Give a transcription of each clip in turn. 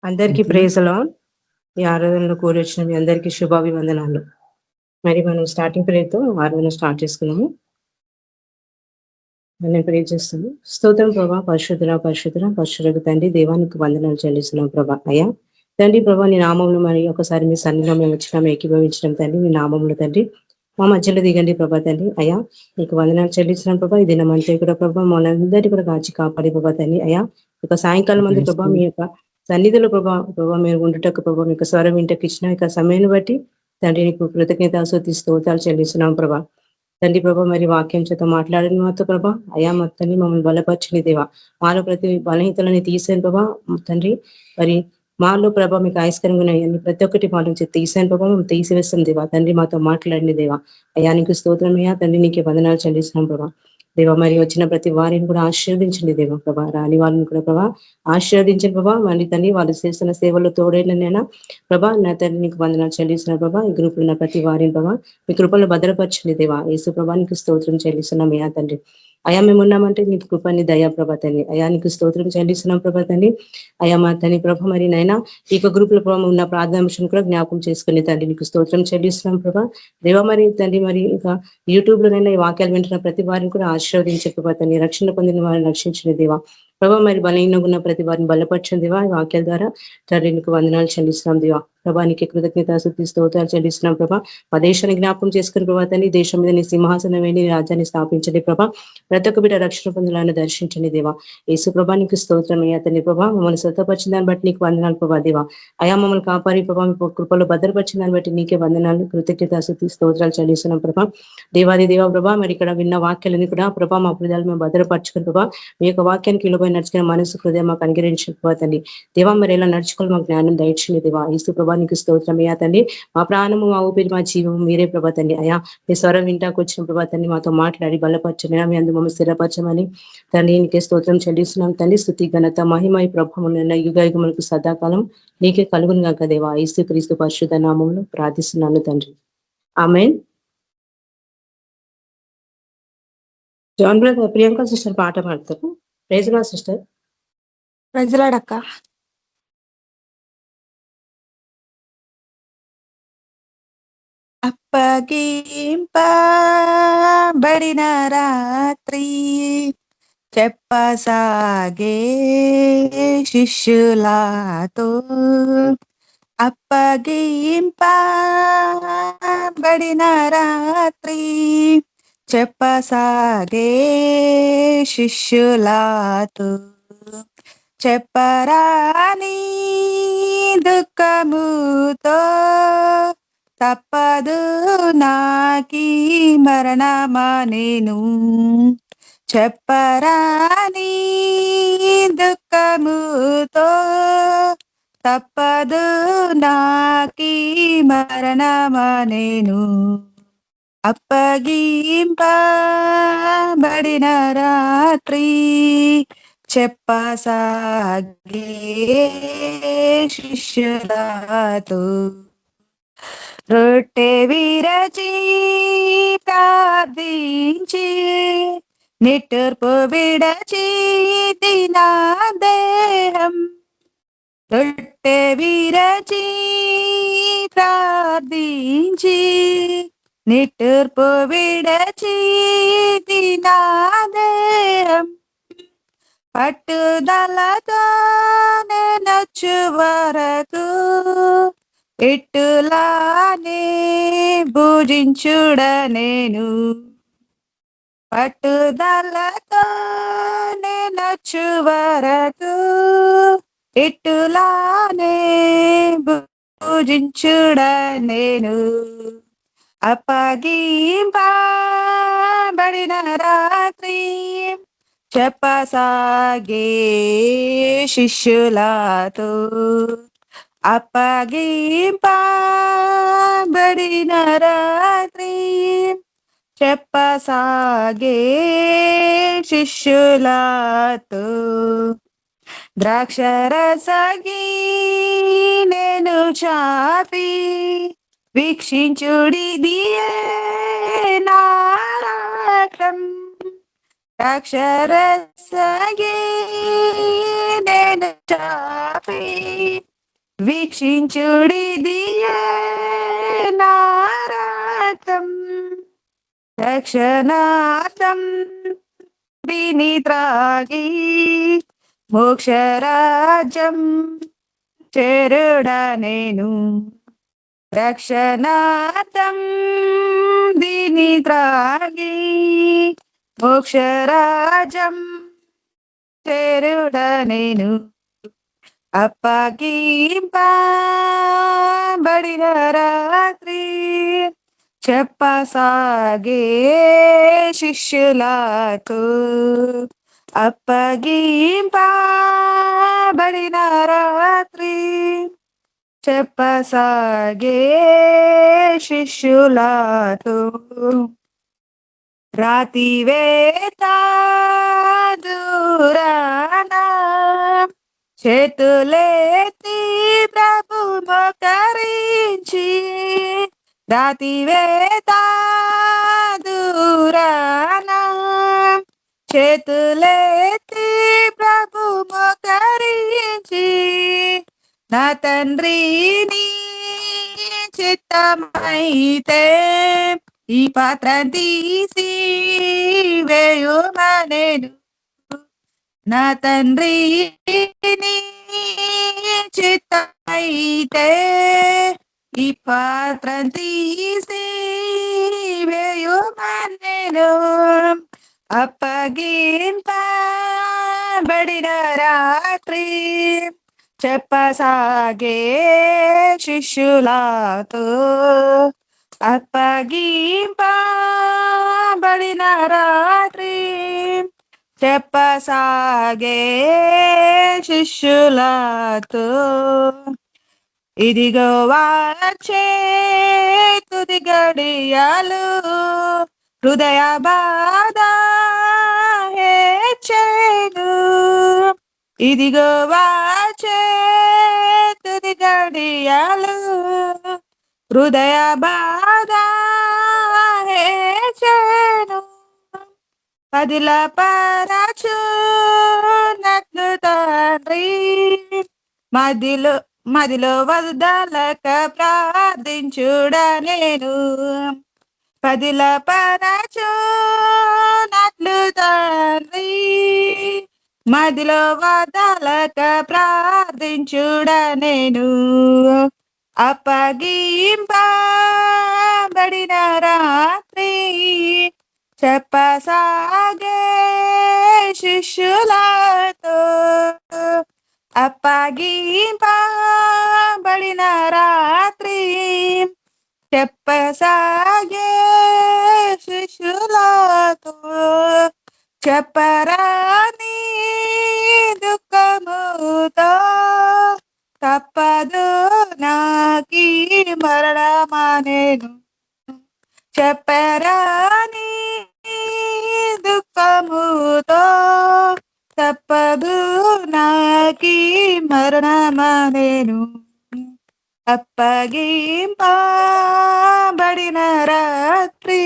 అందరికీ ప్రేజలో ఈ ఆరాధనలో కూరొచ్చిన మీ అందరికీ శుభాభివందనాలు. మరి మనం స్టార్టింగ్ ప్రేయర్‌తో ఆరాధన స్టార్ట్ చేసుకున్నాము. నేను ప్రే చేస్తాను. స్తోత్రం ప్రభా, పరిశుద్ధుల తండ్రి, దేవానికి వందనాలు చెల్లిస్తున్నాం ప్రభా. అయ్యా తండ్రి ప్రభా, నీ నామంలో మరి ఒకసారి మీ సన్నిధిలో మేము వచ్చినాం, ఏకీభవించడం తండ్రి, మీ నామంలో తండ్రి మా మధ్యలో దిగండి ప్రభా తండ్రి. అయ్యా నీకు వందనాలు చెల్లిస్తున్నాం ప్రభా. ఈ దినమంతా కూడా ప్రభా మనందరినీ కూడా కాచి కాపాడి ప్రభా తండ్రి. అయ్యా ఇక సాయంకాలం మంది ప్రభా మీ యొక్క సన్నిధిలో ప్రభా మీరు ఉండుటకు ప్రభా మీకు స్వరం ఇంటకి ఇచ్చిన ఇక సమయాన్ని బట్టి తండ్రి నీకు కృతజ్ఞతాస్తుతి స్తోత్రాలు చెల్లిస్తున్నాం ప్రభా. తండ్రి ప్రభా మరి వాక్యం చేత మాట్లాడిన మాతో ప్రభా. అయా మొత్తాన్ని మమ్మల్ని బలపరచని దేవా, మాలో ప్రతి బలహీనతలని తీసాను ప్రభా తండ్రి. మరి మాలో ప్రభా మీకు ఆయస్కరంగా ఉన్నాయని ప్రతి ఒక్కటి మా నుంచి తీసాను ప్రభా, మేము తీసివేస్తాం దేవా తండ్రి, మాతో మాట్లాడిన దేవా. అయ్యా నీకు స్తోత్రం అయ్యా తండ్రి, నీకే వందనాలు చెల్లిస్తున్నాం ప్రభా. దేవా మరి వచ్చిన ప్రతి వారిని కూడా ఆశీర్వదించండి దేవా ప్రభా. రాని వారిని కూడా ప్రభా ఆశీర్వదించండి ప్రభా. మళ్ళీ తండ్రి వాళ్ళు చేస్తున్న సేవల్లో తోడైన నేనా ప్రభా. నా తండ్రి నీకు వందనాలు చెల్లిస్తున్నా ప్రభా. ఈ గ్రూప్ ఉన్న ప్రతి వారిని ప్రభా మీ కృపలో భద్రపరచండి దేవా. యేసు ప్రభానికి స్తోత్రం చెల్లిస్తున్నాం అయ్యా తండ్రి. అయా మేము ఉన్నామంటే నీకు కృపని దయా ప్రభా తండ్రి. అయా నీకు స్తోత్రం చెల్లిస్తున్నాం ప్రభా తండ్రి. అయా మా తండ్రి ప్రభా మరి నైనా ఈ యొక్క గ్రూప్ లో ప్రభావం ఉన్న ప్రార్థనాంశం కూడా జ్ఞాపకం చేసుకుని తండ్రి నీకు స్తోత్రం చెల్లిస్తున్నాం ప్రభా. దేవా మరి తండ్రి మరి ఇంకా యూట్యూబ్ లోనైనా ఈ వాక్యాలు వింటున్న ప్రతి వారిని కూడా ఆశీర్వదించే ప్రభా తండ్రి, రక్షణ పొందిన వారిని రక్షించిన దేవా ప్రభా. మరి బలహీనంగా ఉన్న ప్రతి వారిని బలపరచిన దేవా ఈ వాక్యాల ద్వారా తండ్రి నీకు వందనాలు చెల్లిస్తున్నాం దేవా ప్రభా. నీకు కృతజ్ఞతాస్తుతి స్తోత్రాలు చెల్లిస్తున్నాం ప్రభా. మా దేశాన్ని జ్ఞాపకం చేసుకుని ప్రభా తండ్రి, దేశం మీద నీ సింహాసనం వేడి రాజ్యాన్ని స్థాపించండి ప్రభా. ప్రతి ఒక్క బిడ్డ రక్షణ పొందాలని దర్శించండి దేవా. యేసు ప్రభా నీకు స్తోత్రం అయ్యా తండ్రి ప్రభా. మమ్మల్ని స్వతపరిచిన దాన్ని బట్టి నీకు వందనాలు ప్రభా దేవా. అయా మమ్మల్ని కాపాడి ప్రభా మీ కృపలో భద్రపరిచిన దాన్ని బట్టి నీకే వందనాలు కృతజ్ఞతాస్తుతి స్తోత్రాలు చెల్లిస్తున్నాం ప్రభా. దేవాది దేవా ప్రభా. మరి ఇక్కడ విన్న వాక్యాలని కూడా ప్రభా మా హృదయాలు మేము భద్రపరచుకుని ప్రభా మీ యొక్క వాక్యానికి విలువైన నడుచుకునే మనసు హృదయం మాకు అనుగ్రహించిన ప్రభా తండ్రి. దేవా మరి ఎలా నడుచుకోవాలి మాకు జ్ఞానం దయచేయండి దేవా. యేసు ప్రభా నీకు స్తోత్రం అయ్యా తండ్రి. మా ప్రాణము మా ఊపిరి మా జీవము మీరే ప్రభా తండ్రి. అయా మీ స్వరం వింటాకు వచ్చిన ప్రభా తండ్రి మాతో మాట్లాడి బలపరచని మీ అందు మమ్మల్ని స్థిరపరచమని తండ్రి నీకే స్తోత్రం చెల్లిస్తున్నాం తండ్రి. స్తుతి ఘనత మహిమ ప్రభావం యుగయుగములకు సదాకాలం నీకే కలుగును గాక దేవా. యేసు క్రీస్తు పరిశుద్ధ నామములో ప్రార్థిస్తున్నాను తండ్రి, ఆమేన్. జాన్ బ్రదర్ ప్రియాంక సిస్టర్ పాట పాడతారు. Praise Lord sister. Praise Lord అక్క. అప్పగింపబడిన రాత్రి చెప్పసాగే శిష్యులతో, అప్పగింపబడిన రాత్రి చెప్పసాగే శిష్యులతో, చెప్పరాని దుఃఖముతో తప్పదు నాకీ మరణమా నేను, చెప్పరాని దుఃఖముతో తప్పదు నాకీ మరణమా నేను, అప్పగింపబడిన రాత్రి చెప్పసాగే శిష్యులతో, రొట్టె విరచి ప్రార్థించి నిట్టూర్పు విడచి నా దేహం, రొట్టె విరచి ప్రార్థించి నిట్టూర్పు విడచి నా దేహం, పట్టుదలతో నేనొచ్చు వరకు ఇట్టులానే భుజించుడ నేను, పట్టుదలతో నేనొచ్చు వరకు ఇట్టులానే భుజించుడ నేను, అప్పగింపబడిన రాత్రి చెప్పసాగే శిష్యులతో, అప్పగింపబడిన రాత్రి చెప్పసాగే శిష్యులతో, ద్రాక్షరసగి నేను చాపి వీక్షించుడిదియే నా రక్తం, ద్రాక్షరసగి నేను చాపి వీక్షించుడిదియే నా రక్తం రక్షణార్థం దీని త్రాగి మోక్షరాజ్యం చేరుడా నేను రక్షణార్థం దీని త్రాగి మోక్షరాజ్యం చేరుడ నేను అప్పగింపబడిన రాత్రి చెప్పసాగే శిష్యులతో అప్పగింపబడిన రాత్రి చెప్పసాగే శిష్యులతో రాతి వేత దూరాన చేతులెత్తి ప్రభు మోకరించి రాతి వేత దూరాన చేతులెత్తి ప్రభు మోకరించి నా తండ్రిని చిత్తమైతే ఈ పాత్ర తీసి వేయుమనెను నా తండ్రిని చిత్తమైతే ఈ పాత్ర తీసి వేయుమనెను అప్పగింపబడిన రాత్రి చెప్పసాగే శిష్యులతో అప్పగింపబడిన రాత్రి చెప్పసాగే శిష్యులతో ఇదిగో వచ్చే తుది గడియాలు హృదయ బాధ హెచ్చెను ఇదిగో వచ్చే తుది గడియాలు హృదయ బాధ హెచ్చెను పదిల పరచునట్లు తండ్రి మదిలో వదలక ప్రార్థించుడ నేను పదిల పరచునట్లు తండ్రి మదిలో వదలక ప్రార్థించుడ నేను అప్పగింపబడిన రాత్రి చెప్పసాగే శిష్యులతో అప్పగింపబడిన రాత్రి చెప్పసాగే శిష్యులతో చెప్పరాని దుఃఖముతో తప్పదు నాకీ మరణమనెను చెప్పరాని దుఃఖముతో తప్పదు నాకీ మరణమనెను అప్పగింపబడిన రాత్రి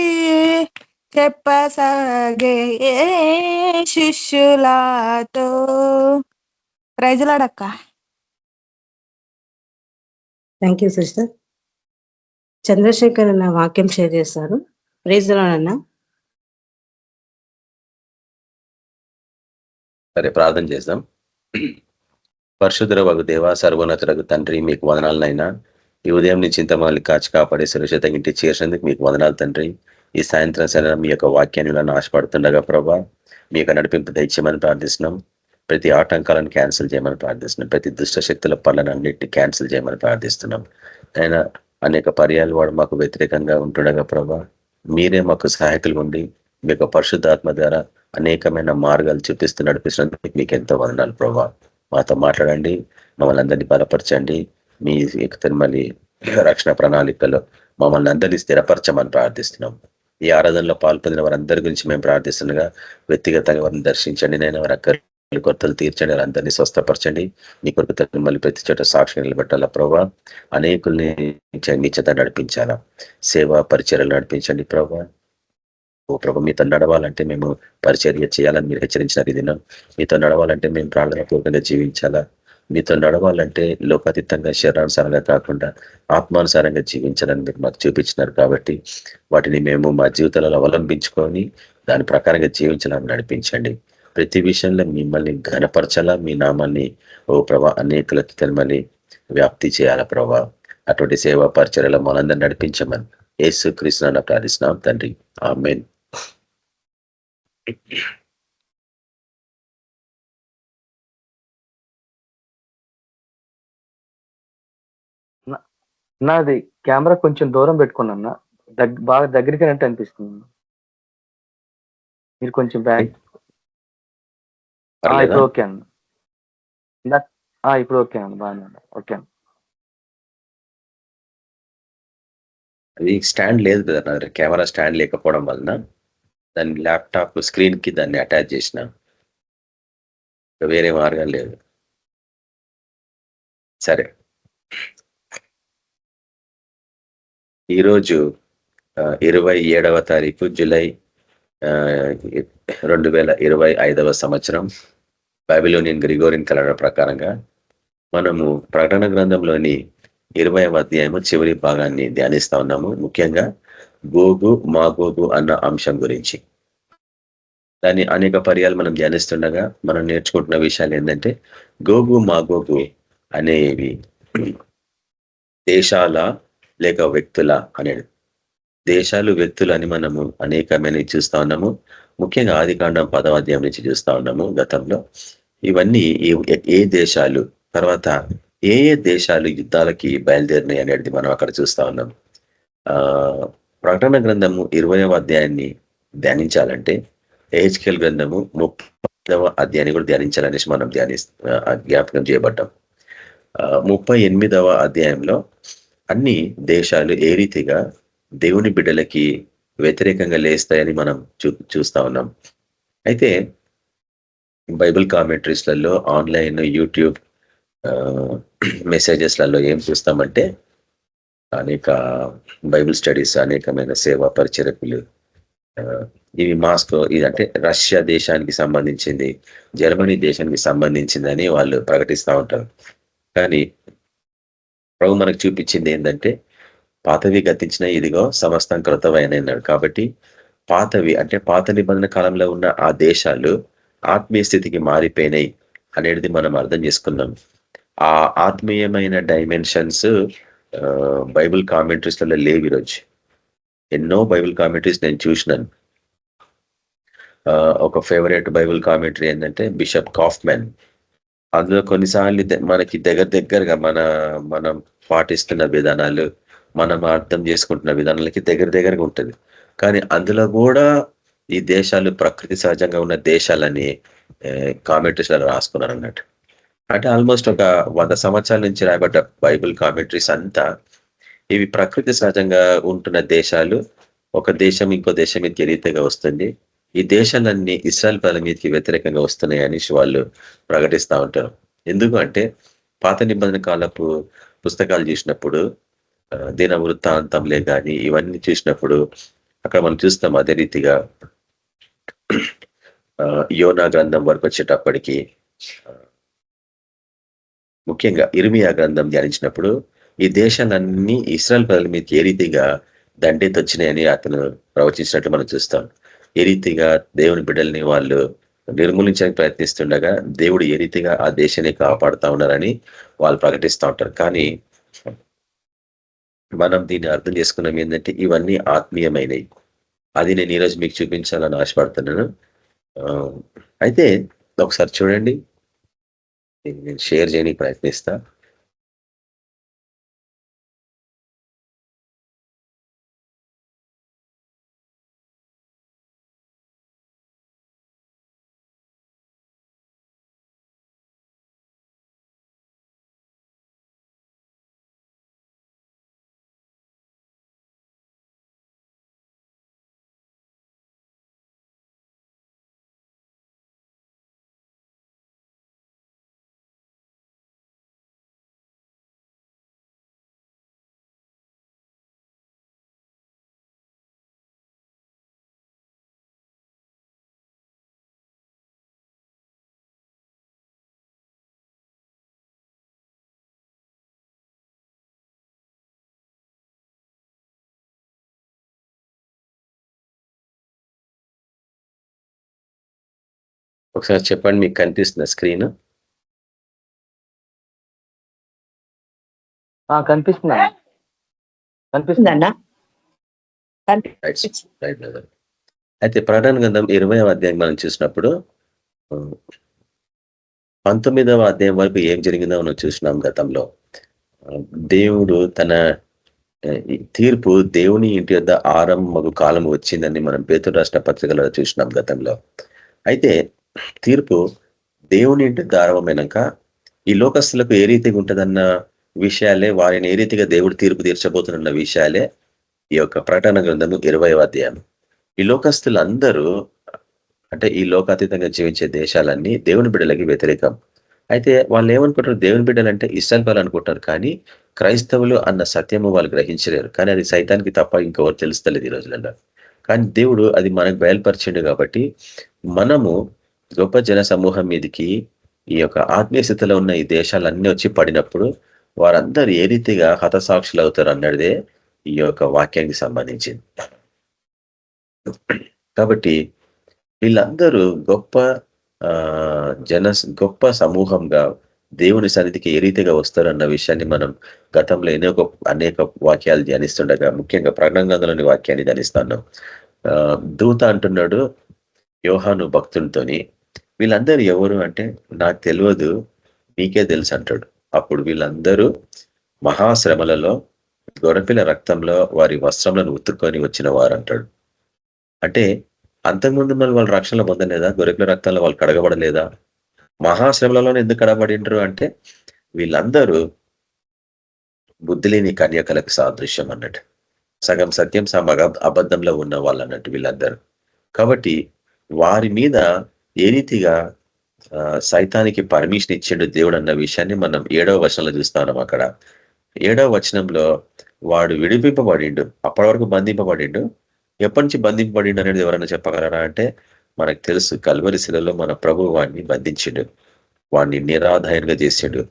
చెప్పసాగే శిష్యులతో ప్రైజ్లాడక్క. Thank you sister. చంద్రశేఖర్ అన్న వాక్యం షేర్ చేస్తారు. ప్రైజ్ లార్డ్ అన్న. సరే, ప్రార్థన చేద్దాం. పరిశుద్ధుడవగు దేవా, సర్వోన్నతుడగు తండ్రి, మీకు వదనాలనైనా. ఈ ఉదయం నుంచి ఇంత మళ్ళీ కాచి కాపాడే సురక్షిత ఇంటి చేసినందుకు మీకు వదనాలు తండ్రి. ఈ సాయంత్రం సరే మీ యొక్క వాక్యాన్ని ఆశపడుతుండగా ప్రభా, మీ యొక్క నడిపింపు దయచేయమని ప్రార్థిస్తున్నాం. ప్రతి ఆటంకాలను క్యాన్సిల్ చేయమని ప్రార్థిస్తున్నాం. ప్రతి దుష్ట శక్తుల పనులను అన్నింటినీ క్యాన్సిల్ చేయమని ప్రార్థిస్తున్నాం. అయినా అనేక పర్యాలు వాడు మాకు వ్యతిరేకంగా ఉంటుండగా ప్రభా, మీరే మాకు సహాయకులు ఉండి మీ యొక్క పరిశుద్ధాత్మ ద్వారా అనేకమైన మార్గాలు చూపిస్తూ నడిపిస్తున్నందుకు మీకు ఎంతో వందనాలు ప్రభా. మాతో మాట్లాడండి, మమ్మల్ని అందరినీ బలపరచండి. మీ మళ్ళీ రక్షణ ప్రణాళికలో మమ్మల్ని అందరినీ స్థిరపరచమని ప్రార్థిస్తున్నాం. ఈ ఆరాధనలో పాల్పొందిన వారందరి గురించి మేము ప్రార్థిస్తుండగా వ్యక్తిగతంగా వారిని దర్శించండి. నేను వారి కొరతలు తీర్చండి, వారందరినీ స్వస్థపరచండి. మీ కొరకు మళ్ళీ ప్రతి చోట సాక్షి నిలబెట్టాలా ప్రభా. అనేకుల్ని నిశ్చత నడిపించాలా, సేవా పరిచర్యలు నడిపించండి ప్రభా. ఓ ప్రభా, మీతో నడవాలంటే మేము పరిచర్య చేయాలని మీరు హెచ్చరించిన దినం. మీతో నడవాలంటే మేము ప్రార్థన పూర్వకంగా జీవించాలా. మీతో నడవాలంటే లోకాతీతంగా శరీరానుసారంగా కాకుండా ఆత్మానుసారంగా జీవించాలని మీరు మాకు చూపించినారు కాబట్టి వాటిని మేము మా జీవితాలలో అవలంబించుకొని దాని ప్రకారంగా జీవించాలని నడిపించండి. ప్రతి విషయంలో మిమ్మల్ని ఘనపరచాలా, మీ నామాన్ని ఓ ప్రభా అనేకులకి తెలమని వ్యాప్తి చేయాలా ప్రభా. అటువంటి సేవా పరిచర్యలో మనందరిని నడిపించమని యేసుక్రీస్తు నామమున ప్రార్థిస్తున్నాం తండ్రి. ఆమేన్. నా- నాది కెమెరా కొంచెం దూరం పెట్టుకున్నా, బాగా దగ్గరికి అనిపిస్తుంది. మీరు కొంచెం బ్యాక్. పర్లేదా? ఇప్పుడు ఓకే అన్న. ఇప్పుడు ఓకే అన్న, బాగానే ఉంది. ఓకే అన్న. అది స్టాండ్ లేదు కదా నా దగ్గర, కెమెరా స్టాండ్ లేకపోవడం వలన దాన్ని ల్యాప్టాప్ స్క్రీన్ కి దాన్ని అటాచ్ చేసిన, వేరే మార్గం లేదు. సరే, ఈరోజు 27వ తారీఖు జూలై 2025 సంవత్సరం బాబిలోనియన్ గ్రిగోరియన్ క్యాలెండర్ ప్రకారంగా మనము ప్రకటన గ్రంథంలోని 20వ అధ్యాయము చివరి భాగాన్ని ధ్యానిస్తా ఉన్నాము. ముఖ్యంగా గోగు మాగోగు అన్న అంశం గురించి. దాన్ని అనేక పర్యాలు మనం ధ్యానిస్తుండగా మనం నేర్చుకుంటున్న విషయాలు ఏంటంటే, గోగు మాగోగు అనేవి దేశాల లేక వ్యక్తుల అనేది. దేశాలు వ్యక్తులు అని మనము అనేకమైన చూస్తా ఉన్నాము. ముఖ్యంగా ఆదికాండం 10వ అధ్యాయం నుంచి చూస్తా ఉన్నాము గతంలో. ఇవన్నీ ఏ దేశాలు, తర్వాత ఏ దేశాలు యుద్ధాలకి బయలుదేరినాయి అనేది మనం అక్కడ చూస్తా ఉన్నాం. ప్రకటన గ్రంథము 20వ అధ్యాయాన్ని ధ్యానించాలంటే ఎహెచ్కేల్ గ్రంథము 30వ అధ్యాయాన్ని కూడా ధ్యానించాలనేసి మనం జ్ఞాపకం చేయబడ్డాం. 38వ అధ్యాయంలో అన్ని దేశాలు ఏ రీతిగా దేవుని బిడ్డలకి వ్యతిరేకంగా లేస్తాయని మనం చూస్తా ఉన్నాం. అయితే బైబిల్ కామెంటరీస్లలో, ఆన్లైన్ యూట్యూబ్ మెసేజెస్లలో ఏం చూస్తామంటే, అనేక బైబిల్ స్టడీస్, అనేకమైన సేవా పరిచరకులు ఇవి మాస్కో, ఇదంటే రష్యా దేశానికి సంబంధించింది, జర్మనీ దేశానికి సంబంధించింది అని వాళ్ళు ప్రకటిస్తూ ఉంటారు. కానీ ప్రభు మనకు చూపించింది ఏంటంటే, పాతవి గతించిన, ఇదిగో సమస్తం కృతమైన అన్నాడు. కాబట్టి పాతవి అంటే పాత నిబంధన కాలంలో ఉన్న ఆ దేశాలు ఆత్మీయ స్థితికి మారిపోయినాయి అనేది మనం అర్థం చేసుకున్నాం. ఆ ఆత్మీయమైన డైమెన్షన్స్ బైబిల్ కామెంటరీస్లలో లేవు ఈరోజు. ఎన్నో బైబిల్ కామెంటరీస్ నేను చూసినాను. ఒక ఫేవరెట్ బైబిల్ కామెంటరీ ఏంటంటే బిషప్ కాఫ్మెన్. అందులో కొన్నిసార్లు మనకి దగ్గరగా మనం పాటిస్తున్న విధానాలు, మనం అర్థం చేసుకుంటున్న విధానాలకి దగ్గరగా ఉంటుంది. కానీ అందులో కూడా ఈ దేశాలు ప్రకృతి సహజంగా ఉన్న దేశాలని కామెంటరీస్లలో రాసుకున్నారు అన్నట్టు. అంటే ఆల్మోస్ట్ ఒక 100 సంవత్సరాల నుంచి రాయబడ్డ బైబిల్ కామెంటరీస్ అంతా ఇవి ప్రకృతి సహజంగా ఉంటున్న దేశాలు, ఒక దేశం ఇంకో దేశం మీదకి ఏ రీతిగా వస్తుంది, ఈ దేశాలన్నీ ఇస్రాయల్ ప్రజల మీదకి వ్యతిరేకంగా వస్తున్నాయి అనేసి వాళ్ళు ప్రకటిస్తూ ఉంటారు. ఎందుకు అంటే పాత నిబంధన కాలపు పుస్తకాలు చూసినప్పుడు, దిన వృత్తాంతంలే కానీ ఇవన్నీ చూసినప్పుడు అక్కడ మనం చూస్తాం. అదే రీతిగా యోనా గ్రంథం వరకు వచ్చేటప్పటికి, ముఖ్యంగా ఇర్మియా గ్రంథం ధ్యానించినప్పుడు ఈ దేశాలన్నీ ఇస్రాయల్ ప్రజల మీదకి ఏ రీతిగా దండెత్తొచ్చినాయని అతను ప్రవచించినట్టు మనం చూస్తాం. ఏ రీతిగా దేవుని బిడ్డల్ని వాళ్ళు నిర్మూలించడానికి ప్రయత్నిస్తుండగా దేవుడు ఏ రీతిగా ఆ దేశాన్ని కాపాడుతా ఉన్నారని వాళ్ళు ప్రకటిస్తూ ఉంటారు. కానీ మనం దీన్ని అర్థం చేసుకున్నాం ఏంటంటే, ఇవన్నీ ఆత్మీయమైనవి. అది నేను ఈరోజు మీకు చూపించాలని ఆశపడుతున్నాను. అయితే ఒకసారి చూడండి, నేను షేర్ చేయడానికి ప్రయత్నిస్తా. ఒకసారి చెప్పండి, మీకు కనిపిస్తుందా స్క్రీన్? కనిపిస్తున్నా కనిపిస్తుంది. ఉందన్నా రైట్ బ్రదర్. అయితే ప్రకటన గ్రంథం 20వ అధ్యాయం మనం చూసినప్పుడు 19వ అధ్యాయం వరకు ఏం జరిగిందో మనం చూసినాం గతంలో. దేవుడు తన ఈ తీర్పు దేవుని ఇంటి యొద్ద ఆరంభకు కాలం వచ్చిందని మనం పేతురు రాష్ట్ర పత్రికలో చూసినాం గతంలో. అయితే తీర్పు దేవుని ఇంటి ఆరంభమైనాక ఈ లోకస్తులకు ఏ రీతిగా ఉంటుందన్న విషయాలే, వారిని ఏ రీతిగా దేవుడు తీర్పు తీర్చబోతున్న విషయాలే ఈ యొక్క ప్రకటన గ్రంథము 20వ అధ్యాయం. ఈ లోకస్తులందరూ అంటే ఈ లోకాతీతంగా జీవించే దేశాలన్నీ దేవుని బిడ్డలకి వ్యతిరేకం. అయితే వాళ్ళు ఏమనుకుంటారు, దేవుని బిడ్డలు అంటే ఇశ్రాయేలు అనుకుంటారు, కానీ క్రైస్తవులు అన్న సత్యము వాళ్ళు గ్రహించలేరు. కానీ అది సైతానికి తప్ప ఇంకెవరు తెలుస్తలేదు ఈ రోజులలో. కానీ దేవుడు అది మనకు బయలుపరిచిండు కాబట్టి మనము గొప్ప జన సమూహం మీదకి ఈ యొక్క ఆత్మీయ స్థితిలో ఉన్న ఈ దేశాలన్నీ వచ్చి పడినప్పుడు వారందరూ ఏ రీతిగా హతసాక్షులు అవుతారు అన్నదే ఈ యొక్క వాక్యానికి సంబంధించింది. కాబట్టి వీళ్ళందరూ గొప్ప సమూహంగా దేవుని సన్నిధికి ఏ రీతిగా వస్తారు అన్న విషయాన్ని మనం గతంలో అనేక వాక్యాలు ధ్యానిస్తుండగా, ముఖ్యంగా ప్రకటన గ్రంథంలోని వాక్యాన్ని ధ్యానిస్తున్నాం. దూత అంటున్నాడు యోహాను భక్తునితోని, వీళ్ళందరూ ఎవరు అంటే నాకు తెలియదు, నీకే తెలుసు అంటాడు. అప్పుడు వీళ్ళందరూ మహాశ్రమలలో గొర్రెపిల్ల రక్తంలో వారి వస్త్రములను ఉతుక్కొని వచ్చిన వారు అంటాడు. అంటే అంతకుముందు మరి వాళ్ళు రక్షణలో పొందలేదా? గొర్రెపిల్ల రక్తంలో వాళ్ళు కడగబడలేదా? మహాశ్రమలలోనే ఎందుకు కడగబడిండ్రు అంటే వీళ్ళందరూ బుద్ధి లేని కన్యకలకు సాదృశ్యం అన్నట్టు. సగం సత్యం సగం అబద్ధంలో ఉన్న వాళ్ళు అన్నట్టు వీళ్ళందరూ. కాబట్టి వారి మీద ఏ రీతిగా సైతానికి పర్మిషన్ ఇచ్చిండు దేవుడు అన్న విషయాన్ని మనం 7వ వచనంలో చూస్తున్నాం. అక్కడ 7వ వచనంలో వాడు విడిపింపబడిండు, అప్పటి వరకు బంధింపబడిండు. ఎప్పటి నుంచి బంధింపబడిండు అనేది ఎవరైనా చెప్పగలరా అంటే మనకు తెలుసు, కల్వరి శిలలో మన ప్రభు వాడిని బంధించిండు, వాడిని నిరాధాయంగా చేసిండు.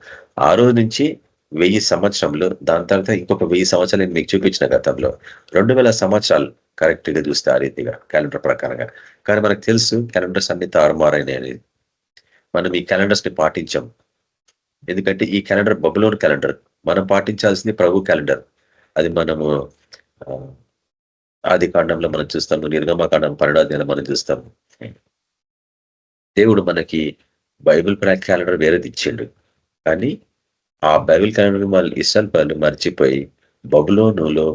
ఆ రోజు నుంచి 1000 సంవత్సరంలో, దాని తర్వాత ఇంకొక 1000 సంవత్సరాలు నేను మీకు చూపించిన గతంలో 2000 సంవత్సరాలు కరెక్ట్ గా చూస్తే ఆ రీతిగా క్యాలెండర్ ప్రకారంగా. కానీ మనకు తెలుసు క్యాలెండర్స్ అన్ని తారుమారైనాయి అనేది. మనం ఈ క్యాలెండర్స్ ని పాటించాం, ఎందుకంటే ఈ క్యాలెండర్ బబులోన్ క్యాలెండర్. మనం పాటించాల్సింది ప్రభు క్యాలెండర్. అది మనము ఆది కాండంలో మనం చూస్తాము, నిర్గమకాండం 12వ అధ్యాయంలో మనం చూస్తాము. దేవుడు మనకి బైబిల్ క్యాలెండర్ వేరేది ఇచ్చిండు, కానీ ఆ బైబిల్ క్యాలెండర్ వాళ్ళు ఇశ్రాయేలు మర్చిపోయి బబులోనులో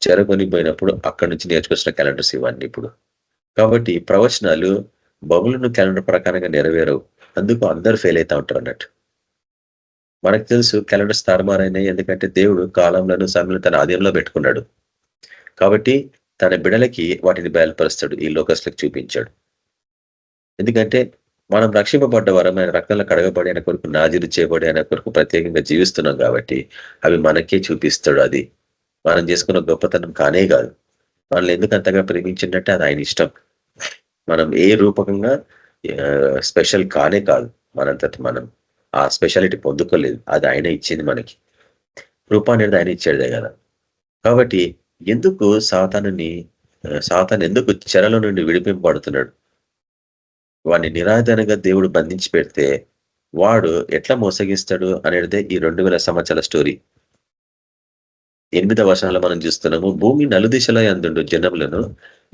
చెరగొని పోయినప్పుడు అక్కడి నుంచి నేర్చుకొచ్చిన క్యాలెండర్స్ ఇవన్నీ ఇప్పుడు. కాబట్టి ప్రవచనాలు బబులోను క్యాలెండర్ ప్రకారంగా నెరవేరవు, అందుకు అందరూ ఫెయిల్ అవుతా ఉంటారు అన్నట్టు. మనకు తెలుసు క్యాలెండర్స్ తారుమారైనాయి, ఎందుకంటే దేవుడు కాలంలో సమయంలో తన ఆధీనంలో పెట్టుకున్నాడు. కాబట్టి తన బిడలకి వాటిని బయలుపరుస్తాడు, ఈ లోకస్లకు చూపించాడు. ఎందుకంటే మనం రక్షింపబడ్డ వరమైన రక్తంలో కడగబడి ఆయన కొరకు నాజీరు చేయబడి ఆయన కొరకు ప్రత్యేకంగా జీవిస్తున్నాం కాబట్టి అవి మనకే చూపిస్తాడు. అది మనం చేసుకున్న గొప్పతనం కానే కాదు. మనల్ని ఎందుకు అంతగా ప్రేమించిందంటే అది ఆయన ఇష్టం. మనం ఏ రూపకంగా స్పెషల్ కానే కాదు, మనంతటి మనం ఆ స్పెషాలిటీ పొందుకోలేదు, అది ఆయన ఇచ్చింది మనకి. రూపా అనేది ఆయన ఇచ్చేదే కదా. కాబట్టి ఎందుకు సాతాను ఎందుకు చెరలో నుండి విడిపింపబడుతున్నాడు? వాడిని నిరాధారంగా దేవుడు బంధించి పెడితే వాడు ఎట్లా మోసగిస్తాడు అనేది ఈ 2000 సంవత్సరాల స్టోరీ. 8వ వచనంలో మనం చూస్తున్నాము, భూమి నలుదిశల యందుండు జనములను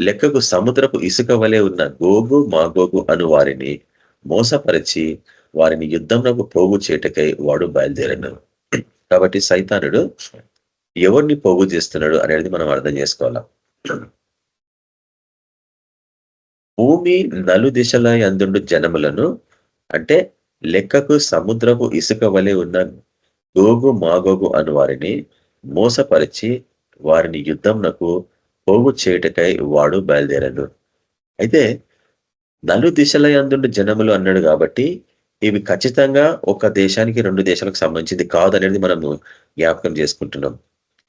లెక్కకు సముద్రపు ఇసుక వలె ఉన్న గోగు మాగోగు అను వారిని మోసపరిచి వారిని యుద్ధంలోకి పోగు చేయటకై వాడు బయలుదేరాడు. కాబట్టి సైతానుడు ఎవరిని పోగు చేస్తున్నాడు అనేది మనం అర్థం చేసుకోవాలా. భూమి నలుదిశల యందుండు జనములను అంటే లెక్కకు సముద్రపు ఇసుక వలె ఉన్న గోగు మాగోగు అను వారిని మోసపరిచి వారిని యుద్ధంనకు పోగు చేయటకై వాడు బయలుదేరాడు. అయితే నలుదిశల యందుండు జనములు అన్నాడు కాబట్టి ఇవి ఖచ్చితంగా ఒక దేశానికి 2 దేశాలకు సంబంధించింది కాదనేది మనము జ్ఞాపకం చేసుకుంటున్నాం.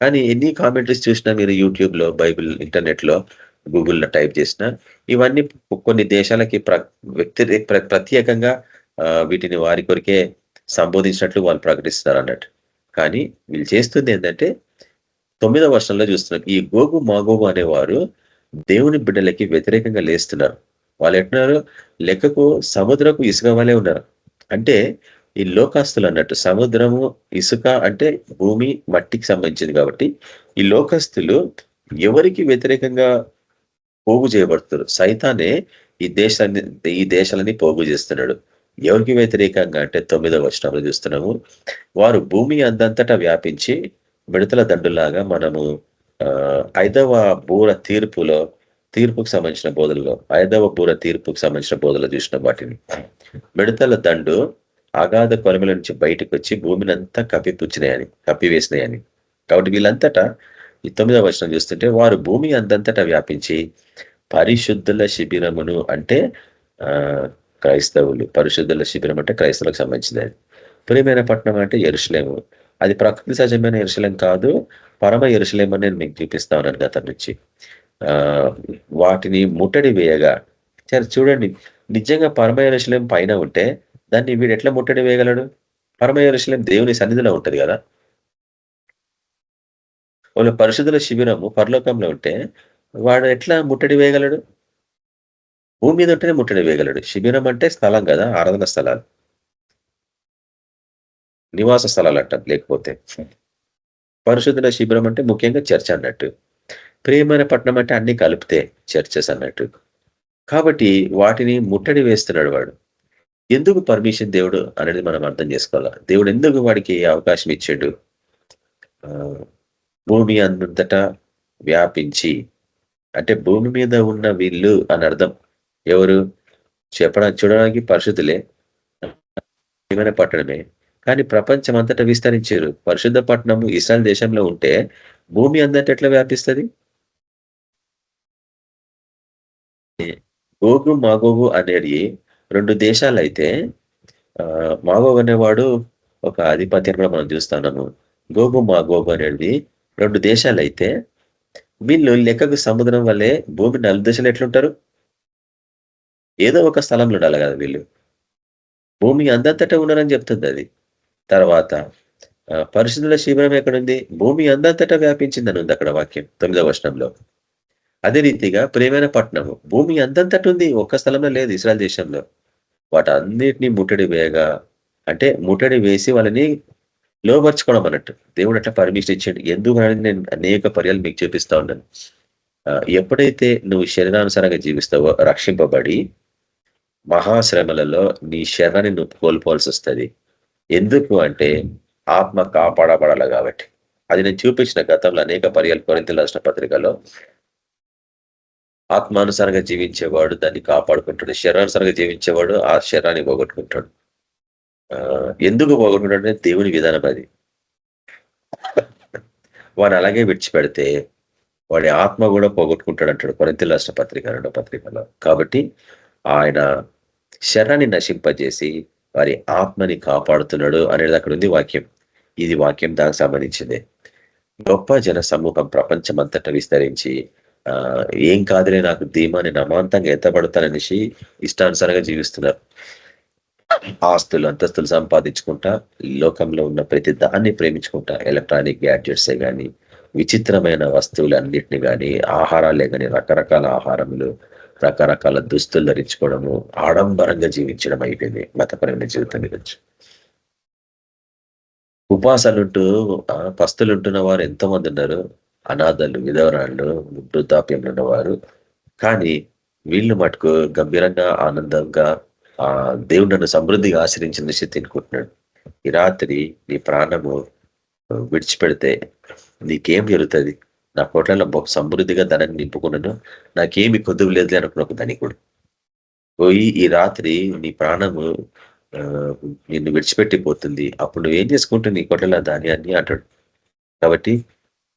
కానీ ఎన్ని కామెంటరీస్ చూసినా మీరు యూట్యూబ్లో, బైబిల్, ఇంటర్నెట్లో, గూగుల్లో టైప్ చేసిన ఇవన్నీ కొన్ని దేశాలకి ప్రత్యేకంగా వీటిని వారి కొరికే సంబోధించినట్లు వాళ్ళు ప్రకటిస్తున్నారు అన్నట్టు. కానీ వీళ్ళు చేస్తుంది ఏంటంటే 9వ వచనంలో చూస్తున్నాం, ఈ గోగు మాగోగు అనేవారు దేవుని బిడ్డలకి వ్యతిరేకంగా లేస్తున్నారు. వాళ్ళు ఎట్టున్నారు, లెక్కకు సముద్రపు ఇసుక వలె ఉన్నారు. అంటే ఈ లోకస్తులు అన్నట్టు. సముద్రము, ఇసుక అంటే భూమి, మట్టికి సంబంధించింది కాబట్టి ఈ లోకస్తులు ఎవరికి వ్యతిరేకంగా పోగు చేయబడుతున్నారు. సైతానే ఈ దేశాలని పోగు చేస్తున్నాడు. ఎవరికి వ్యతిరేకంగా అంటే 9వ వచనంలో చూస్తున్నాము, వారు భూమి అందంతటా వ్యాపించి మిడతల దండులాగా. మనము 5వ బూర తీర్పుకు సంబంధించిన బోధనలో 5వ బూర తీర్పుకు సంబంధించిన బోధనలో చూసిన వాటిని. మిడతల దండు అగాధ కొలమిల నుంచి బయటకు వచ్చి భూమిని అంతా కప్పివేసినాయని. కాబట్టి వీళ్ళంతటా ఈ 9వ వచనం చూస్తుంటే, వారు భూమి అందంతటా వ్యాపించి పరిశుద్ధుల శిబిరమును, అంటే క్రైస్తవులు. పరిశుద్ధుల శిబిరం అంటే క్రైస్తవులకు సంబంధించింది. ప్రియమైన పట్టణం అంటే యెరూషలేము. అది ప్రకృతి సహజమైన యెరూషలేం కాదు, పరమ యెరూషలేం అని నేను మీకు చూపిస్తా ఉన్నాను గతం నుంచి. వాటిని ముట్టడి వేయగా, చూడండి, నిజంగా పరమ యెరూషలేం పైన ఉంటే దాన్ని వీడు ఎట్లా ముట్టడి వేయగలడు? పరమ యెరూషలేం దేవుని సన్నిధిలో ఉంటది కదా. వాళ్ళు పరిశుద్ధుల శిబిరము పరలోకంలో ఉంటే వాడు ఎట్లా ముట్టడి వేయగలడు? భూమి మీద ఉంటేనే ముట్టడి వేయగలడు. శిబిరం అంటే స్థలం కదా, ఆరాధన స్థలాలు, నివాస స్థలాలు అంటారు. లేకపోతే పరిశుద్ధుల శిబిరం అంటే ముఖ్యంగా చర్చ అన్నట్టు. ప్రియమైన పట్టణం అంటే అన్ని కలిపితే చర్చెస్ అన్నట్టు. కాబట్టి వాటిని ముట్టడి వేస్తున్నాడు వాడు. ఎందుకు పర్మిషన్ దేవుడు అనేది మనం అర్థం చేసుకోవాలి. దేవుడు ఎందుకు వాడికి అవకాశం ఇచ్చాడు? భూమి అంతటా వ్యాపించి అంటే భూమి మీద ఉన్న వీళ్ళు అని అర్థం. ఎవరు చూడడానికి పరిశుద్ధులే, ఏమైనా పట్టణమే, కానీ ప్రపంచం అంతటా విస్తరించారు. పరిశుద్ధ పట్టణము ఇస్రాయల్ దేశంలో ఉంటే భూమి అంతటా ఎట్లా వ్యాపిస్తుంది? గోగు మాగోగు అనేది 2 దేశాలు అయితే, మాగోగు అనేవాడు ఒక ఆధిపత్యం కూడా మనం చూస్తున్నాము. గోగు మాగోగు అనేది 2 దేశాలు అయితే వీళ్ళు లెక్కకు సముద్రం వల్లే భూమి 4 దశలు ఎట్లుంటారు? ఏదో ఒక స్థలంలో ఉండాలి కదా వీళ్ళు. భూమి అందంతటా ఉన్నారని చెప్తుంది అది. తర్వాత పరిశుద్ధుల శిబిరం ఎక్కడుంది? భూమి అందంతటా వ్యాపించిందని ఉంది అక్కడ వాక్యం 9వ వచనంలో. అదే రీతిగా ప్రియమైన పట్టణము భూమి అందంతట ఉంది, ఒక్క స్థలంలో లేదు ఇస్రాయల్ దేశంలో. వాటన్నిటినీ ముట్టడి వేయగా, అంటే ముట్టడి వేసి వాళ్ళని లోపరుచుకోవడం అన్నట్టు. దేవుడు అట్లా పర్మిషన్ ఇచ్చాడు. ఎందుకు అనేది నేను అనేక పర్యాలు మీకు చూపిస్తా ఉన్నాను. ఎప్పుడైతే నువ్వు శరీరానుసారంగా జీవిస్తావో రక్షింపబడి మహాశ్రమలలో నీ శరీరాన్ని నువ్వు కోల్పోవాల్సి వస్తుంది. ఎందుకు అంటే ఆత్మ కాపాడబడాలి కాబట్టి. అది నేను చూపించిన గతంలో అనేక పర్యాలు కొరింథీయులకు రాసిన పత్రికలో. ఆత్మానుసారంగా జీవించేవాడు దాన్ని కాపాడుకుంటాడు, శరీరానుసారంగా జీవించేవాడు ఆ శరీరాన్ని పోగొట్టుకుంటాడు. ఎందుకు పోగొట్టుకుంటాడంటే దేవుని విధానం అది. వాడు అలాగే విడిచిపెడితే వాడి ఆత్మ కూడా పోగొట్టుకుంటాడు అంటాడు కొరింథీయులకు రాసిన పత్రిక 2వ పత్రికలో. కాబట్టి ఆయన శరీరాన్ని నశింపజేసి వారి ఆత్మని కాపాడుతున్నాడు అనేది అక్కడ ఉంది వాక్యం. ఇది వాక్యం దానికి సంబంధించిందే. గొప్ప జన సమూహం ప్రపంచమంతటా విస్తరించి ఏం కాదులే నాకు ధీమాని నమాంతంగా ఎత్తబడతాననేసి ఇష్టానుసారంగా జీవిస్తున్నారు. ఆస్తులు అంతస్తులు సంపాదించుకుంటా, లోకంలో ఉన్న ప్రతి దాన్ని ప్రేమించుకుంటా, ఎలక్ట్రానిక్ గ్యాడ్జెట్సే కానీ, విచిత్రమైన వస్తువులన్నిటిని కానీ, ఆహారాలే కానీ, రకరకాల ఆహారములు, రకరకాల దుస్తులు ధరించుకోవడము, ఆడంబరంగా జీవించడం అయిపోయింది మతపరమైన జీవితం గురించి. ఉపవాసాలుంటూ పస్తులుంటున్న వారు ఎంతోమంది ఉన్నారు. అనాథలు, విధవరాళ్ళు, వృద్ధాప్యంలో ఉన్నవారు. కానీ వీళ్ళు మటుకు గంభీరంగా ఆనందంగా దేవుడు నన్ను సమృద్ధిగా ఆశ్రయించిన తినుకుంటున్నాడు. ఈ రాత్రి నీ ప్రాణము విడిచిపెడితే నీకేం జరుగుతుంది? నా కోట్లలో సమృద్ధిగా ధనాన్ని నింపుకున్నాను, నాకేమి కొద్దువు లేదు అనుకున్న ఒక ధనికుడు పోయి ఈ రాత్రి నీ ప్రాణము నిన్ను విడిచిపెట్టిపోతుంది. అప్పుడు నువ్వేం చేసుకుంటావు నీ కోట్ల ధాన్యాన్ని అంటాడు. కాబట్టి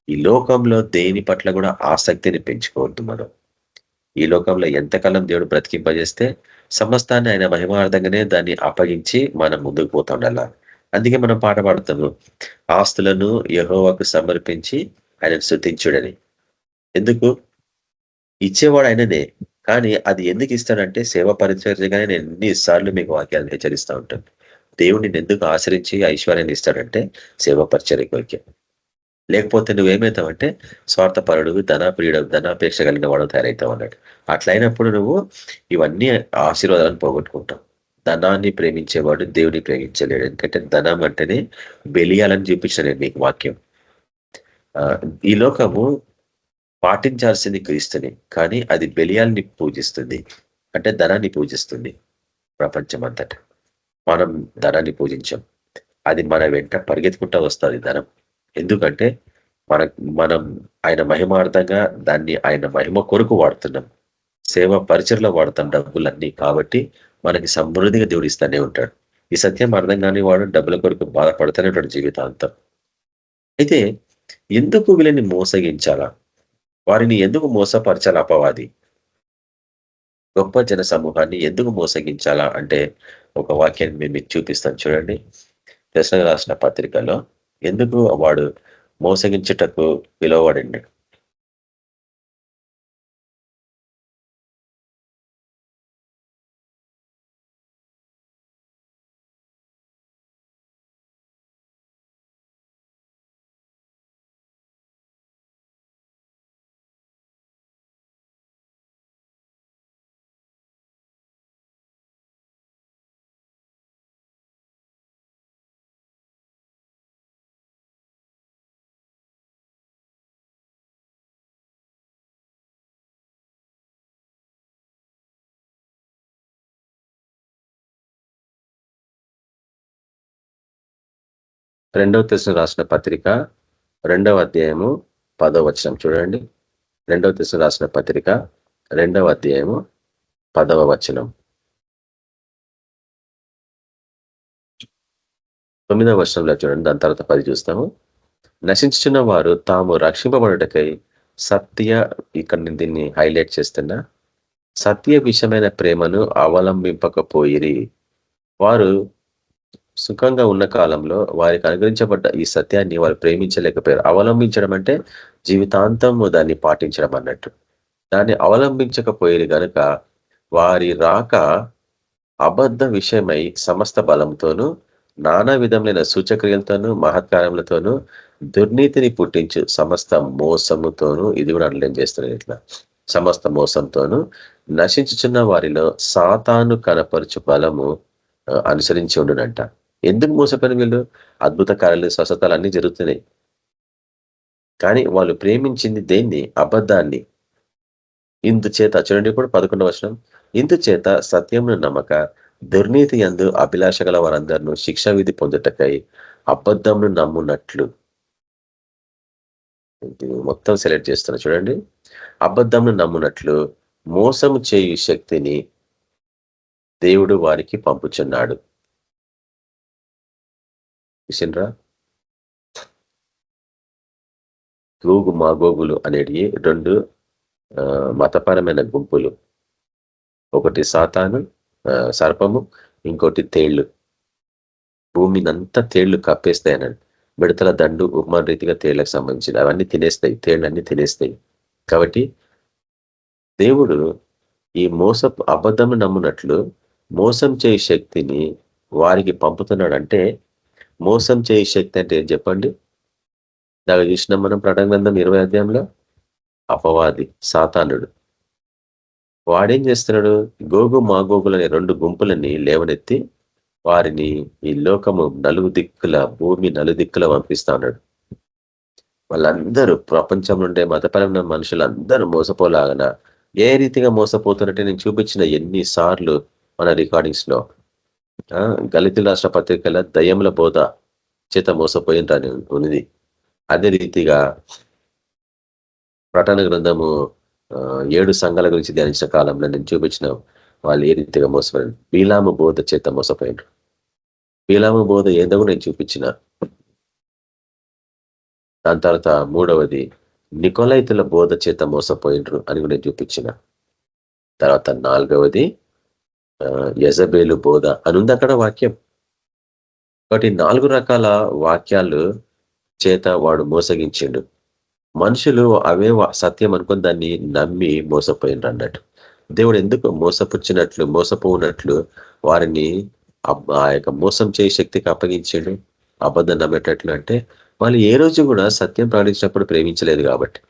ఈ లోకంలో దేని పట్ల కూడా ఆసక్తిని పెంచుకోవద్దు. మనం ఈ లోకంలో ఎంతకాలం దేవుడు బ్రతికింపజేస్తే సమస్తాన్ని ఆయన మహిమార్థంగానే దాన్ని అప్పగించి మనం ముందుకు పోతా ఉండాలా. అందుకే మనం పాట పాడతాము, ఆస్తులను యెహోవాకు సమర్పించి ఆయన స్తుతించుడని. ఎందుకు? ఇచ్చేవాడు ఆయననే, కానీ అది ఎందుకు ఇస్తాడంటే సేవ పరిచర్యగానే నేను ఎన్నిసార్లు మీకు వాక్యాలను హెచ్చరిస్తూ ఉంటాను. దేవుడిని ఎందుకు ఆశ్రయించి ఐశ్వర్యాన్ని ఇస్తాడంటే సేవ పరిచర్య కొరికే. లేకపోతే నువ్వేమవుతావంటే స్వార్థపరుడు, ధనాపేక్ష కలిగిన వాడు తయారవుతావు అన్నాడు. అట్లయినప్పుడు నువ్వు ఇవన్నీ ఆశీర్వాదాలను పోగొట్టుకుంటావు. ధనాన్ని ప్రేమించేవాడు దేవుని ప్రేమించలేడు. ఎందుకంటే ధనం అంటేనే బెలియాలని చూపించిన నేను మీకు వాక్యం. ఈ లోకము పాటించాల్సింది క్రీస్తుని, కానీ అది బెలియాల్ని పూజిస్తుంది, అంటే ధనాన్ని పూజిస్తుంది. ప్రపంచం అంతటా మనం ధనాన్ని పూజించాం. అది మన వెంట పరిగెత్తుకుంటా వస్తుంది ధనం. ఎందుకంటే మనం ఆయన మహిమార్థంగా దాన్ని ఆయన మహిమ కొరకు వాడుతున్నాం. సేవ పరిచయలో వాడతాం డబ్బులన్నీ. కాబట్టి మనకి సమృద్ధిగా దేవుడు ఇస్తానే ఉంటాడు. ఈ సత్యం అర్థం కాని వాడు డబ్బుల కొరకు బాధపడుతూనే ఉంటాడు జీవితాంతం. అయితే ఎందుకు వీళ్ళని మోసగించాలా? వారిని ఎందుకు మోసపరచాల అపవాది? గొప్ప జన సమూహాన్ని ఎందుకు మోసగించాలా అంటే ఒక వాక్యాన్ని మేము మీకు చూపిస్తాను చూడండి. దశరథ రాసిన పత్రికలో ఎందుకు వాడు మోసగించుటకు పిలువబడిండు. రెండవ దశరథ రాసిన పత్రిక 2వ అధ్యాయము 10వ వచనం చూడండి. 2వ దశరథ రాసిన పత్రిక 2వ అధ్యాయము 10వ వచనం. 9వ వచనంలో చూడండి. దాని తర్వాత 10 చూస్తాము. నశించుచున్న వారు తాము రక్షింపబడుటకై ఇక్కడ నేను దీన్ని హైలైట్ చేస్తున్నా. సత్య విషయమైన ప్రేమను అవలంబింపకపోయిరి. వారు సుఖంగా ఉన్న కాలంలో వారికి అనుగ్రహించబడ్డ ఈ సత్యాన్ని వారు ప్రేమించలేకపోయారు. అవలంబించడం అంటే జీవితాంతం దాన్ని పాటించడం అన్నట్టు. దాన్ని అవలంబించకపోయేది గనుక వారి రాక అబద్ధ విషయమై సమస్త బలంతోనూ నానా విధములైన సూచక్రియలతోనూ మహత్కారములతోనూ దుర్నీతిని పుట్టించు సమస్త మోసముతోనూ, ఇది కూడా అండర్లైన్ చేస్తున్నారు ఇట్లా, సమస్త మోసంతోనూ నశించుచున్న వారిలో సాతాను కనపరుచు బలము అనుసరించి ఉండునంట. ఎందుకు మోసపోయిన వీళ్ళు? అద్భుత కార్యాలు, స్వస్థతలు అన్నీ జరుగుతున్నాయి, కానీ వాళ్ళు ప్రేమించింది దేన్ని? అబద్ధాన్ని. ఇందుచేత చూడండి ఇప్పుడు 11వ వచనం. ఇందుచేత సత్యమును నమ్మక దుర్నీతి యందు అభిలాష గల వారందరినూ శిక్షా విధి పొందుటకై అబద్ధమును నమ్మునట్లు, మొత్తం సెలెక్ట్ చేస్తున్నా చూడండి. అబద్ధమును నమ్మునట్లు మోసము చేయు శక్తిని దేవుడు వారికి పంపుచున్నాడు. విషన్రా, గోగు మాగోగులు అనేటివి 2 మతపరమైన గుంపులు. ఒకటి సాతాను సర్పము, ఇంకోటి తేళ్లు. భూమినంతా తేళ్లు కప్పేస్తాయనండి. మిడతల దండు ఉపమాన రీతిగా తేళ్లకు సంబంధించిన అవన్నీ తినేస్తాయి, తేళ్లన్నీ తినేస్తాయి. కాబట్టి దేవుడు ఈ అబద్ధము నమ్మునట్లు మోసం చేయ శక్తిని వారికి పంపుతున్నాడు. అంటే మోసం చేయ శక్తి అంటే ఏం చెప్పండి? దాకా చూసినాం మనం ప్రకటన గ్రంథం 20వ అధ్యాయంలో. అపవాది, సాతానుడు. వాడేం చేస్తున్నాడు? గోగు మాగోగులు అనే 2 గుంపులని లేవనెత్తి వారిని ఈ లోకము భూమి నలుదిక్కుల పంపిస్తా ఉన్నాడు. వాళ్ళందరూ ప్రపంచం నుండే మతపరమైన మనుషులందరూ మోసపోలాగన ఏ రీతిగా మోసపోతున్నట్టే నేను చూపించిన ఎన్నిసార్లు మన రికార్డింగ్స్ లో. గలితీయుల రాష్ట్ర పత్రికల దయ్యముల బోధ చేత మోసపోయిందని ఉన్నది. అదే రీతిగా ప్రకటన గ్రంథము 7 సంఘాల గురించి ధ్యానించిన కాలంలో నేను చూపించిన వాళ్ళు ఏ రీతిగా మోసపోయారు. బీలాము బోధ చేత మోసపోయినారు. బీలాము బోధ ఏందో నేను చూపించిన. దాని తర్వాత 3వది నికోలైతుల బోధ చేత మోసపోయినరు అని కూడా నేను చూపించిన. తర్వాత 4వది యెజబేలు బోధ అని ఉంది అక్కడ వాక్యం. కాబట్టి 4 రకాల వాక్యాలు చేత వాడు మోసగించిండు. మనుషులు అవే సత్యం అనుకుని దాన్ని నమ్మి మోసపోయినరు అన్నట్టు. దేవుడు ఎందుకు మోసపోనట్లు వారిని ఆ యొక్క మోసం చేయ శక్తికి అప్పగించాడు? అబద్ధం నమ్మేటట్లు అంటే వాళ్ళు ఏ రోజు కూడా సత్యం ప్రకటించినప్పుడు ప్రేమించలేదు కాబట్టి.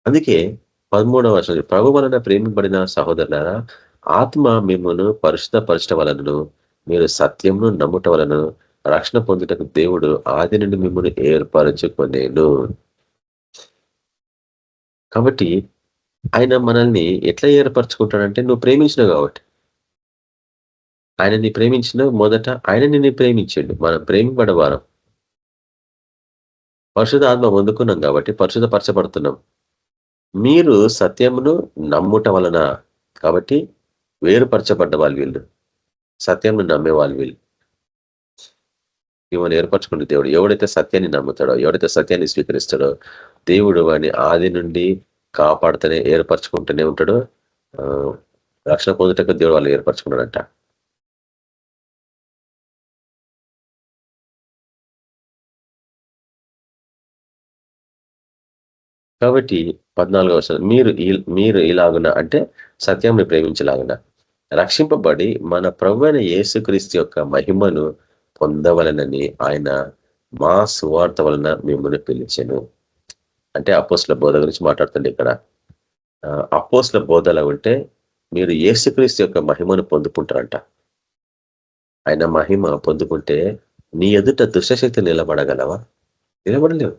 అందుకే 13వ వచనం ప్రభు వలన ప్రేమింపబడిన సహోదరులారా, ఆత్మ మిమ్మును పరిశుద్ధపరచట వలనను మీరు సత్యమును నమ్ముట వలన రక్షణ పొందుటకు దేవుడు ఆది నుండి మిమ్మల్ని ఏర్పరచుకొనేను. కాబట్టి ఆయన మనల్ని ఎట్లా ఏర్పరచుకుంటాడంటే నువ్వు ప్రేమించినావు కాబట్టి. ఆయనని ప్రేమించిన మొదట ఆయన నిన్ను ప్రేమించిండు. మనం ప్రేమింపబడవారం. పరిశుద్ధ ఆత్మ పొందుకున్నాం కాబట్టి పరిశుద్ధపరచబడుతున్నాం. మీరు సత్యమును నమ్ముట వలన కాబట్టి వేరుపరచబడ్డ వాళ్ళు వీళ్ళు. సత్యంను నమ్మే వాళ్ళు వీళ్ళు. మిమ్మల్ని ఏర్పరచుకుంటే దేవుడు ఎవడైతే సత్యాన్ని నమ్ముతాడో, ఎవడైతే సత్యాన్ని స్వీకరిస్తాడో దేవుడు వాడిని ఆది నుండి కాపాడుతూనే ఏర్పరచుకుంటూనే ఉంటాడు. రక్షణ పొందుటకు దేవుడు వాళ్ళు ఏర్పరచుకున్నాడంట. కాబట్టి 14వ వచనం మీరు ఇలాగున అంటే సత్యంని ప్రేమించలాగున రక్షింపబడి మన ప్రభువైన యేసుక్రీస్తు యొక్క మహిమను పొందవలనని ఆయన మా సువార్త వలన మిమ్మల్ని పిలిచెను. అంటే అపోస్తుల బోధ గురించి మాట్లాడుతుంది ఇక్కడ. అపోస్తుల బోధలో ఉంటే మీరు యేసుక్రీస్తు యొక్క మహిమను పొందుకుంటారంట. ఆయన మహిమ పొందుకుంటే నీ ఎదుట దుష్టశక్తి నిలబడగలవా? నిలబడలేవు.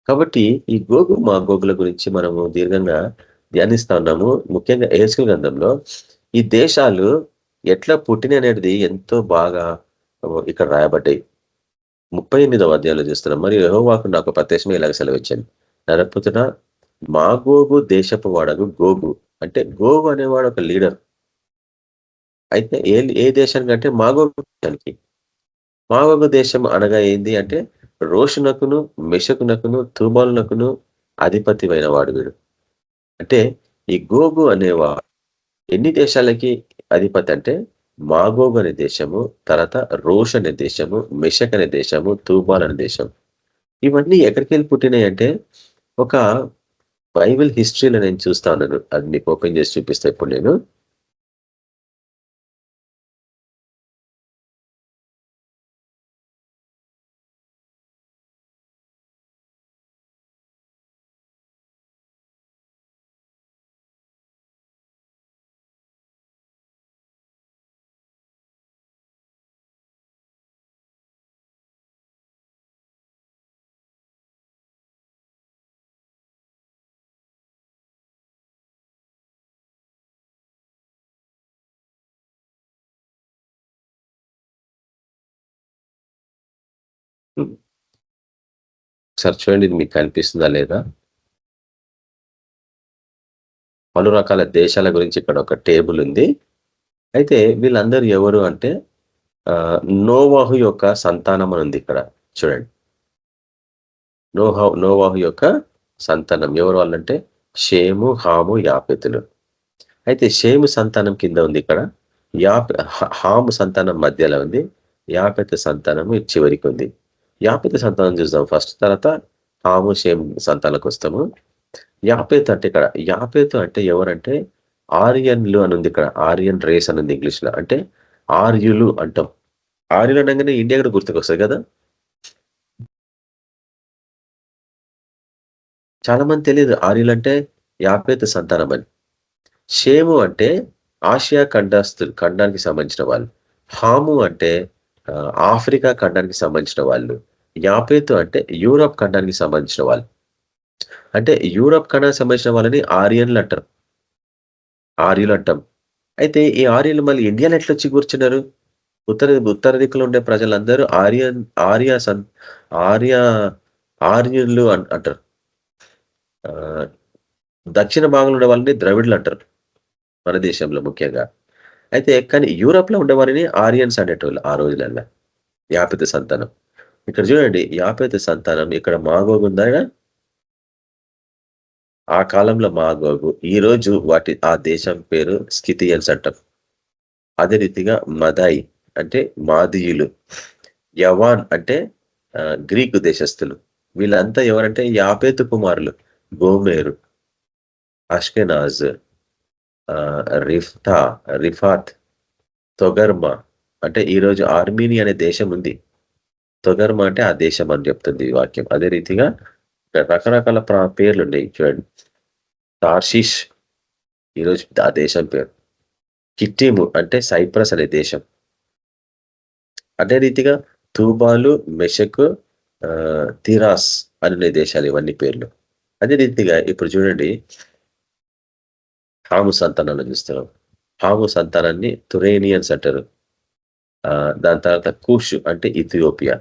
కాబట్టి ఈ గోగు మా గోగుల గురించి మనము దీర్ఘంగా ధ్యానిస్తా ఉన్నాము. ముఖ్యంగా యెహెజ్కేలు గ్రంథంలో ఈ దేశాలు ఎట్లా పుట్టిన అనేది ఎంతో బాగా ఇక్కడ రాయబడ్డాయి. 38వ అధ్యాయంలో చూస్తున్నాం. మరియు యెహోవాకు నాకు ప్రత్యక్షమే ఇలాగ సెలవిచ్చాను, నరపుతున మాగోగు దేశపు వాడగు గోగు. అంటే గోగు అనేవాడు ఒక లీడర్. అయితే ఏ దేశానికి అంటే మాగోగు దేశానికి. మాగోగు దేశం అనగా ఏంది అంటే రోషునకును మెషకునకును తూబాలునకును అధిపతివైన వాడు వీడు. అంటే ఈ గోగు అనేవాడు ఎన్ని దేశాలకి అధిపతి అంటే మాగోగు అనే దేశము, తర్వాత రోష్ అనే దేశము, మెషక్ అనే దేశము, తూబాల్ అనే దేశం. ఇవన్నీ ఎక్కడికి వెళ్ళి పుట్టినాయి అంటే ఒక బైబిల్ హిస్టరీలో నేను చూస్తా ఉన్నాను. అది మీకు ఓపెన్ చేసి చూపిస్తా ఇప్పుడు నేను. ఒకసారి చూడండి, ఇది మీకు కనిపిస్తుందా లేదా? పలు రకాల దేశాల గురించి ఇక్కడ ఒక టేబుల్ ఉంది. అయితే వీళ్ళందరూ ఎవరు అంటే నోవాహు యొక్క సంతానం అని ఉంది ఇక్కడ. చూడండి, నోవాహు యొక్క సంతానం ఎవరు వాళ్ళంటే షేము, హాము, యాపెతులు. అయితే షేము సంతానం కింద ఉంది ఇక్కడ, హాము సంతానం మధ్యలో ఉంది, యాపెతు సంతానం చివరికి ఉంది. యాపెతు సంతానం చూద్దాం ఫస్ట్, తర్వాత హాము షేము సంతానాలకు వస్తాము. యాపేతు అంటే ఇక్కడ యాపేతు అంటే ఎవరంటే ఆర్యన్లు అని ఉంది ఇక్కడ. ఆర్యన్ రేస్ అని ఉంది ఇంగ్లీష్ లో. అంటే ఆర్యులు అంటాం. ఆర్యులు అనగానే ఇండియా కూడా గుర్తుకొస్తుంది కదా. చాలా మంది తెలియదు ఆర్యులు అంటే యాపేతు సంతానం అని. షేము అంటే ఆసియా ఖండానికి సంబంధించిన వాళ్ళు. హాము అంటే ఆఫ్రికా ఖండానికి సంబంధించిన వాళ్ళు. యాపేతు అంటే యూరప్ ఖండానికి సంబంధించిన వాళ్ళు. అంటే యూరప్ ఖండానికి సంబంధించిన వాళ్ళని ఆర్యన్లు అంటారు, ఆర్యులు అంటాం. అయితే ఈ ఆర్యులు మళ్ళీ ఇండియాలో ఎట్లా వచ్చి కూర్చున్నారు? ఉత్తర దిక్కులో ఉండే ప్రజలందరూ ఆర్యులు అంటారు. దక్షిణ భాగంలో ఉండే వాళ్ళని ద్రవిడులు అంటారు మన దేశంలో ముఖ్యంగా. అయితే కానీ యూరప్ లో ఉండేవారిని ఆరియన్స్ అనేటోళ్ళు ఆ రోజులల్లో. యాపెతు సంతానం ఇక్కడ చూడండి. యాపెతు సంతానం ఇక్కడ మాగోగు ఉందా? ఆ కాలంలో మాగోగు. ఈ రోజు ఆ దేశం పేరు స్కిథియన్స్ అంటాం. అదే రీతిగా మదాయి అంటే మాదీయులు, యవాన్ అంటే గ్రీకు దేశస్థులు. వీళ్ళంతా ఎవరంటే యాపేతు కుమారులు. గోమేరు, అష్కెనాజ్, రిఫాత్, తొగర్మా. అంటే ఈరోజు ఆర్మీనియా అనే దేశం ఉంది. తొగర్మ అంటే ఆ దేశం అని చెప్తుంది ఈ వాక్యం. అదే రీతిగా రకరకాల పేర్లు ఉన్నాయి చూడండి. తార్షిష్ ఈరోజు ఆ దేశం పేరు. కిట్టిము అంటే సైప్రస్ అనే దేశం. అదే రీతిగా తూబాలు, మెషకు, తిరాస్ అనే దేశాలు ఇవన్నీ పేర్లు. అదే రీతిగా ఇప్పుడు చూడండి హాము సంతానాన్ని చూస్తున్నాం. హాము సంతానాన్ని తురేనియన్స్ అంటారు. దాని తర్వాత కూష్ అంటే ఇథియోపియా.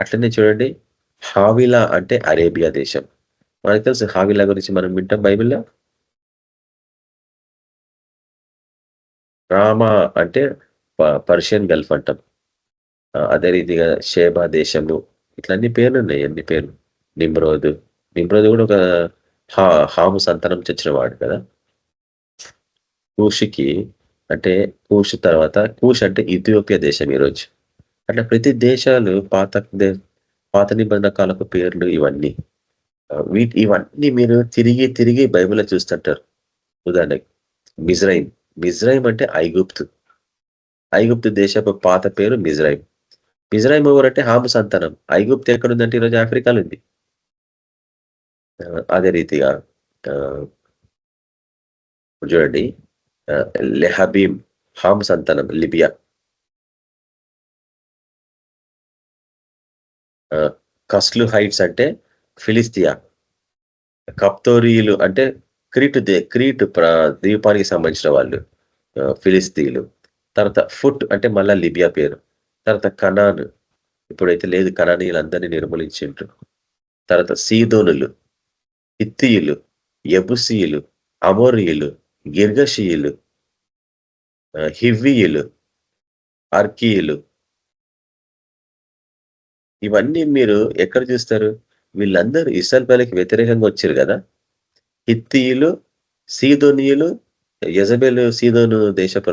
అట్లనే చూడండి హావిలా అంటే అరేబియా దేశం. మనకు తెలుసు హావిలా గురించి మనం వింటాం బైబిల్లో. రామా అంటే పర్షియన్ గల్ఫ్ అంటాం. అదే రీతిగా షేబా దేశము ఇట్లన్నీ పేర్లు ఉన్నాయి. ఎన్ని పేర్లు. నిమ్రోద్ కూడా ఒక హాము సంతానం చచ్చిన వాడు కదా. కూషుకి అంటే కూష్ తర్వాత కూష్ అంటే ఇథియోపియా దేశం ఈరోజు. అట్లా ప్రతి దేశాలు పాత నిబంధన కాలపు పేర్లు ఇవన్నీ. ఇవన్నీ మీరు తిరిగి తిరిగి బైబిల్లో చూస్తుంటారు. ఉదాహరణకి మిజ్రైం అంటే ఐగుప్తు దేశపు పాత పేరు మిజ్రైం. ఎవరంటే హాము సంతానం. ఐగుప్తు ఎక్కడుందంటే ఈరోజు ఆఫ్రికాలో ఉంది. అదే రీతిగా చూడండి లెహబీం హాము సంతానం లిబియా. కస్లు హైట్స్ అంటే ఫిలిస్తియా. కప్తోరీయులు అంటే క్రీటు ద్వీపానికి సంబంధించిన వాళ్ళు ఫిలిస్తీన్లు. తర్వాత ఫుట్ అంటే మళ్ళా లిబియా పేరు. తర్వాత కనాన్ ఇప్పుడైతే లేదు, కనానీయులందరినీ నిర్మూలించిండ్రు. తర్వాత సీదోనులు, హిత్తీయులు, యబుసీయులు, అమోరీయులు, గిర్గషీయులు, హివ్వీయులు, అర్కీయులు. ఇవన్నీ మీరు ఎక్కడ చూస్తారు? వీళ్ళందరూ ఇశ్రాయేలుకి వ్యతిరేకంగా వచ్చారు కదా. హిత్తీయులు, సీదోనీయులు, యెజబెలు సీదోను దేశపు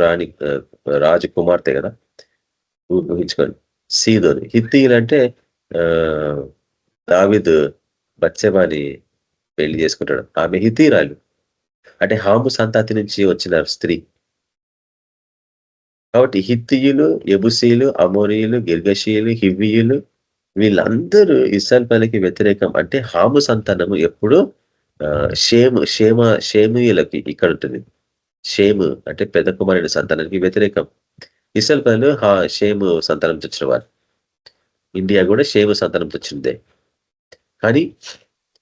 రాజు కుమార్తె కదా. ఊహించుకోండి సీదోను. హిత్తీయులు అంటే దావీదు బత్షెబాని పెళ్లి చేసుకుంటాడు, ఆమె హిత్తీయురాలు. అంటే హాము సంతతి నుంచి వచ్చిన స్త్రీ కాబట్టి హిత్తీయులు, యెబూసీయులు, అమోరీయులు, గిర్గషీయులు, హివ్వీయులు వీళ్ళందరూ ఇశ్రాయేలుకి వ్యతిరేకం. అంటే హాము సంతానము ఎప్పుడు షేముయులకి ఇక్కడ ఉంటుంది. షేము అంటే పెద్ద కుమారుని సంతానానికి వ్యతిరేకం. ఇశ్రాయేలు షేము సంతానం వచ్చిన వారు. ఇండియా కూడా షేము సంతానం వచ్చిందే. కానీ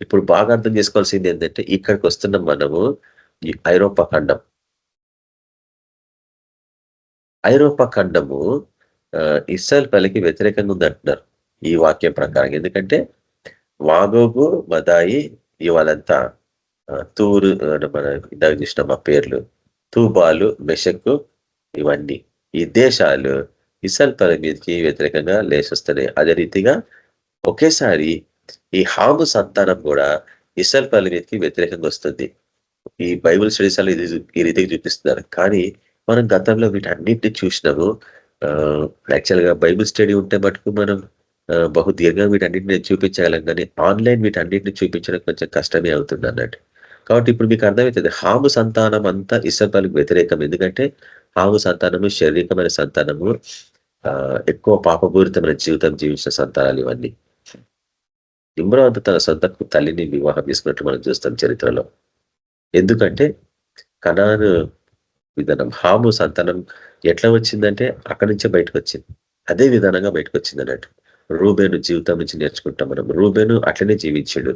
ఇప్పుడు బాగా అర్థం చేసుకోవాల్సింది ఏంటంటే ఇక్కడికి వస్తున్నాం మనము ఈ ఐరోపా ఖండము ఇశ్రాయేలుకి వ్యతిరేకంగా ఉంది అంటున్నారు ఈ వాక్యం ప్రకారం. ఎందుకంటే వాగోగు, మదాయి ఇవాళంతా తూరు మన ఇందాక చూసిన మా పేర్లు తూబాలు, మెషకు ఇవన్నీ ఈ దేశాలు ఇశ్రాయేలు మీదకి వ్యతిరేకంగా లేచొస్తున్నాయి. అదే రీతిగా ఒకేసారి ఈ హాము సంతానం కూడా ఇశ్రాయేలు మీదకి వ్యతిరేకంగా వస్తుంది. ఈ బైబిల్ స్టడీస్ లో ఈ రీతిగా చూపిస్తున్నారు. కానీ మనం గతంలో వీటన్నిటిని చూసినాము. యాక్చువల్గా బైబిల్ స్టడీ ఉంటే మటుకు మనం బహుదీర్ఘంగా వీటన్నిటిని చూపించగలం, కానీ ఆన్లైన్ వీటన్నిటిని చూపించడం కొంచెం కష్టమే అవుతుంది అన్నట్టు. కాబట్టి ఇప్పుడు మీకు అర్థమవుతుంది హాము సంతానం అంతా ఇశ్రాయేలుకి వ్యతిరేకం. ఎందుకంటే హాము సంతానము శారీరకమైన సంతానము, ఎక్కువ పాపపూరితమైన జీవితం జీవించిన సంతానాలు ఇవన్నీ. నిమ్రోద్ తన సొంత తల్లిని వివాహం చేసుకున్నట్టు మనం చూస్తాం చరిత్రలో. ఎందుకంటే కనాను విధానం హాము సంతానం ఎట్లా వచ్చిందంటే అక్కడి నుంచే బయటకు వచ్చింది. అదే విధానంగా బయటకు వచ్చింది అన్నట్టు. రూబేను జీవితం నుంచి నేర్చుకుంటాం మనం. రూబేను అట్లనే జీవించాడు,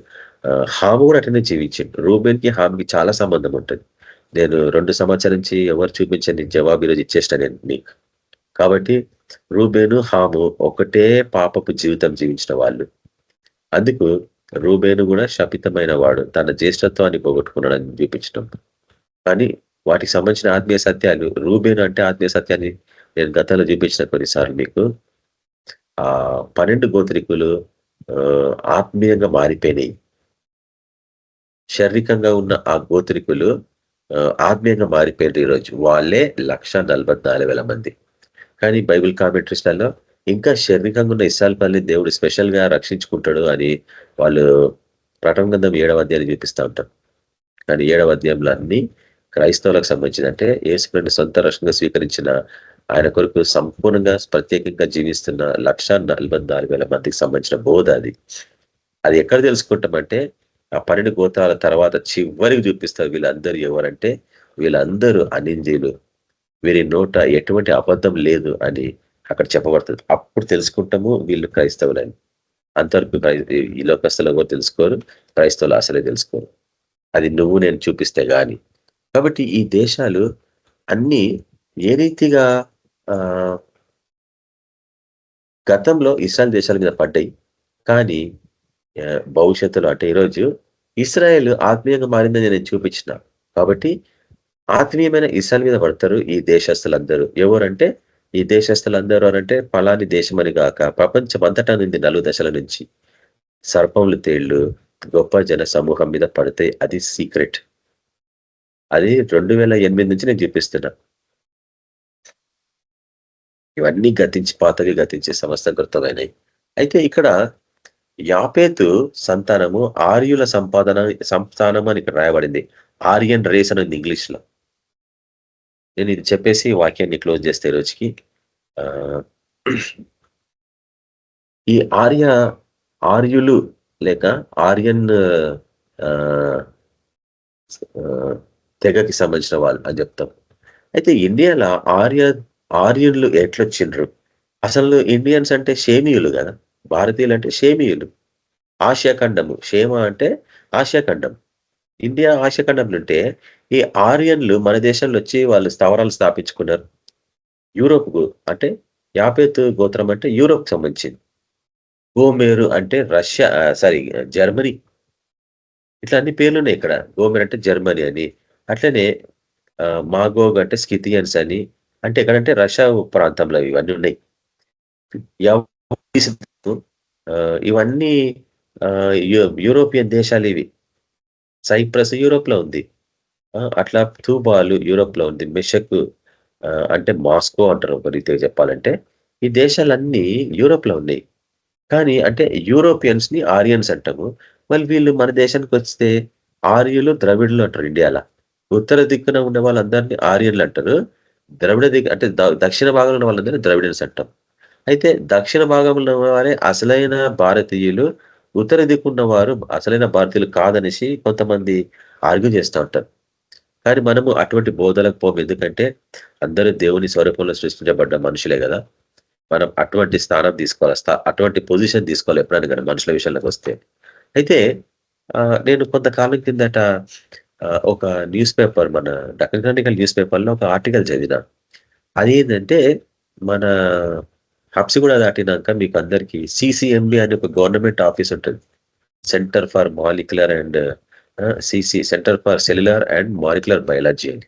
హాము కూడా అట్లనే జీవించాడు. రూబేన్కి హాముకి చాలా సంబంధం ఉంటుంది. నేను 2 సంవత్సరాల నుంచి ఎవరు చూపించండి జవాబు ఈరోజు ఇచ్చేసిన నేను మీకు. కాబట్టి రూబేను హాము ఒకటే పాపపు జీవితం జీవించిన వాళ్ళు. అందుకు రూబేను కూడా శపితమైన వాడు, తన జ్యేష్ఠత్వాన్ని పోగొట్టుకున్నాడని చూపించడం. కానీ వాటికి సంబంధించిన ఆత్మీయ సత్యాలు, రూబేను అంటే ఆత్మీయ సత్యాన్ని నేను గతంలో చూపించిన కొన్నిసార్లు మీకు. 12 గోత్రికులు ఆత్మీయంగా మారిపోయినాయి. శారీరకంగా ఉన్న ఆ గోత్రికులు ఆత్మీయంగా మారిపోయారు. ఈరోజు వాళ్ళే 144,000 మంది. కానీ బైబిల్ కామెంటరీస్లలో ఇంకా శారీరకంగా ఉన్న ఇశ్రాయేలుని దేవుడు స్పెషల్ గా రక్షించుకుంటాడు అని వాళ్ళు ప్రకటన గ్రంథం 7వ అధ్యాయాన్ని చూపిస్తూ ఉంటారు. కానీ 7వ అధ్యాయంలో అన్ని క్రైస్తవులకు సంబంధించిన, అంటే యేసుక్రీస్తుని సొంత రక్షణగా స్వీకరించిన ఆయన కొరకు సంపూర్ణంగా ప్రత్యేకంగా జీవిస్తున్న 1,44,000 మందికి సంబంధించిన బోధ అది. అది ఎక్కడ తెలుసుకుంటామంటే ఆ 12 గోత్రాల తర్వాత చివరికి చూపిస్తారు వీళ్ళందరూ ఎవరంటే వీళ్ళందరూ అనింద్యులు, వీరి నోట ఎటువంటి అబద్ధం లేదు అని అక్కడ చెప్పబడుతుంది. అప్పుడు తెలుసుకుంటాము వీళ్ళు క్రైస్తవులని. అంతవరకు ఈ లోకస్తులు ఎవరు తెలుసుకోరు, క్రైస్తవులు అసలే తెలుసుకోరు. అది నువ్వు నేను చూపిస్తే గాని. కాబట్టి ఈ దేశాలు అన్నీ ఏ రీతిగా గతంలో ఇస్రాయల్ దేశాల మీద పడ్డాయి. కానీ భవిష్యత్తులో అంటే ఈరోజు ఇస్రాయేల్ ఆత్మీయంగా మారిందని నేను చూపించిన. కాబట్టి ఆత్మీయమైన ఇస్రాయల్ మీద పడతారు ఈ దేశస్తులందరూ. ఎవరంటే ఈ దేశస్తులందరూ అనంటే ఫలాని దేశమని గాక ప్రపంచం అంతటా నుండి 4 దశల నుంచి సర్పములు, తేళ్లు గొప్ప జన సమూహం మీద పడితే అది సీక్రెట్. అది 2008 నుంచి నేను చూపిస్తున్నా. ఇవన్నీ పాతవి గతించి సమస్త కృతమైనవి. అయితే ఇక్కడ యాపేతు సంతానము ఆర్యుల సంతానం అని ఇక్కడ రాయబడింది. ఆర్యన్ రేస్ అని ఉంది ఇంగ్లీష్ లో. నేను ఇది చెప్పేసి వాక్యాన్ని క్లోజ్ చేస్తే రోజుకి ఈ ఆర్యులు లేక ఆర్యన్ తెగకి సంబంధించిన వాళ్ళు అని చెప్తాం. అయితే ఇండియాలో ఆర్యులు ఎట్లొచ్చిండ్రు? అసలు ఇండియన్స్ అంటే షేమియులు కదా, భారతీయులు అంటే షేమియులు. ఆసియాఖండము, షేమ అంటే ఆసియాఖండం. ఇండియా ఆసియాఖండం ఉంటే ఈ ఆర్యన్లు మన దేశంలో వచ్చి వాళ్ళు స్థావరాలు స్థాపించుకున్నారు. యూరోప్ అంటే యాపేతు గోత్రం అంటే యూరోప్ సంబంధించింది. గోమేరు అంటే రష్యా జర్మనీ. ఇట్లా అన్ని పేర్లున్నాయి ఇక్కడ. గోమేరు అంటే జర్మనీ అని, అట్లనే మాగోగ్ అంటే స్కిథియన్స్ అని, అంటే ఎక్కడంటే రష్యా ప్రాంతంలో ఇవన్నీ ఉన్నాయి. ఇవన్నీ యూరోపియన్ దేశాలు ఇవి. సైప్రస్ యూరోప్ లో ఉంది. అట్లా తూబాలు యూరోప్ లో ఉంది. మెషక్ అంటే మాస్కో అంటారు ఒక రీతిగా చెప్పాలంటే. ఈ దేశాలన్నీ యూరోప్ లో ఉన్నాయి. కానీ అంటే యూరోపియన్స్ ని ఆరియన్స్ అంటాము. మళ్ళీ వీళ్ళు మన దేశానికి వస్తే ఆర్యులు, ద్రవిడులు అంటారు ఇండియాలో. ఉత్తర దిక్కున ఉన్న వాళ్ళందరినీ ఆర్యన్లు అంటారు. ద్రవిడ దిక్కు అంటే దక్షిణ భాగంలో ఉన్న వాళ్ళందరినీ ద్రవిడియన్స్ అంటాం. అయితే దక్షిణ భాగంలో ఉన్న వారే అసలైన భారతీయులు, ఉత్తర దిక్కున్న వారు అసలైన భారతీయులు కాదనేసి కొంతమంది ఆర్గ్యూ చేస్తూ ఉంటారు. కానీ మనము అటువంటి బోధలకు పోము. ఎందుకంటే అందరూ దేవుని స్వరూపంలో సృష్టించబడ్డ మనుషులే కదా. మనం అటువంటి స్థానం తీసుకోవాలి, అటువంటి పొజిషన్ తీసుకోవాలి ఎప్పుడైనా కానీ మనుషుల విషయంలోకి వస్తే. అయితే నేను కొంతకాలం కిందట ఒక న్యూస్ పేపర్, మన డక్కన్ క్రానికల్ న్యూస్ పేపర్లో ఒక ఆర్టికల్ చదివిన. అదేంటంటే మన హబ్సిగూడ దాటినాక మీకు అందరికీ సిసిఎంబి అనే ఒక గవర్నమెంట్ ఆఫీస్ ఉంటుంది. Centre for molecular and centre for cellular and molecular biology అని.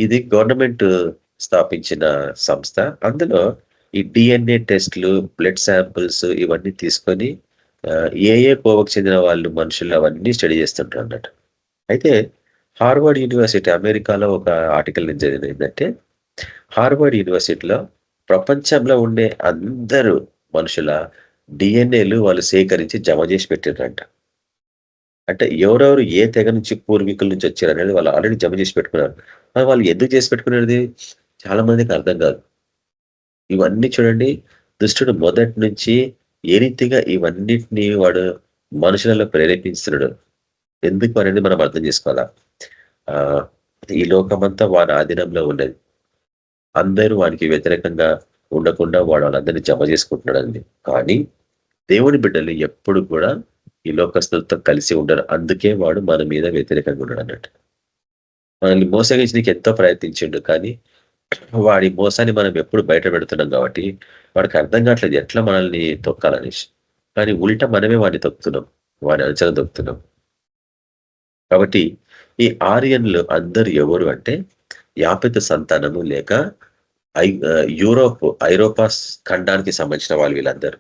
ఇది గవర్నమెంట్ స్థాపించిన సంస్థ. అందులో ఈ డిఎన్ఏ టెస్ట్లు, బ్లడ్ శాంపుల్స్ ఇవన్నీ తీసుకొని ఏ కోవకు చెందిన వాళ్ళు మనుషులు అవన్నీ స్టడీ చేస్తుంటారు అన్నట్టు. అయితే హార్వర్డ్ యూనివర్సిటీ అమెరికాలో ఒక ఆర్టికల్ నుంచి చదివిన ఏంటంటే, హార్వర్డ్ యూనివర్సిటీలో ప్రపంచంలో ఉండే అందరూ మనుషుల డిఎన్ఏలు వాళ్ళు సేకరించి జమ చేసి పెట్టిండ్రంట. అంటే ఎవరెవరు ఏ తెగ నుంచి పూర్వీకుల నుంచి వచ్చారు అనేది వాళ్ళు ఆల్రెడీ జమ చేసి పెట్టుకున్నారు. వాళ్ళు ఎందుకు చేసి పెట్టుకునేది చాలా మందికి అర్థం కాదు. ఇవన్నీ చూడండి, దుష్టుడు మొదటి నుంచి ఏ రీతిగా ఇవన్నిటిని వాడు మనుషులలో ప్రేరేపించుతున్నాడు ఎందుకు అనేది మనం అర్థం చేసుకోవాలా. ఈ లోకమంతా వాడి ఆధీనంలో ఉన్నది. అందరూ వానికి వ్యతిరేకంగా ఉండకుండా వాడు వాళ్ళందరినీ జమ చేసుకుంటున్నాడండి. కానీ దేవుని బిడ్డలు ఎప్పుడు కూడా ఈ లోకస్తులతో కలిసి ఉండరు. అందుకే వాడు మన మీద వ్యతిరేకంగా ఉన్నాడు అన్నట్టు. మనల్ని మోసగించడానికి ఎంతో ప్రయత్నించిండు, కానీ వాడి మోసాన్ని మనం ఎప్పుడు బయట పెడుతున్నాం కాబట్టి వాడికి అర్థం కావట్లేదు ఎట్లా మనల్ని తొక్కాలనేసి. కానీ ఉల్టా మనమే వాడిని తొక్కుతున్నాం, వాడి అంచనా తొక్కుతున్నాం. కాబట్టి ఈ ఆర్యన్లు అందరు ఎవరు అంటే యాపెతు సంతానము లేక ఐరోపా ఖండానికి సంబంధించిన వాళ్ళు.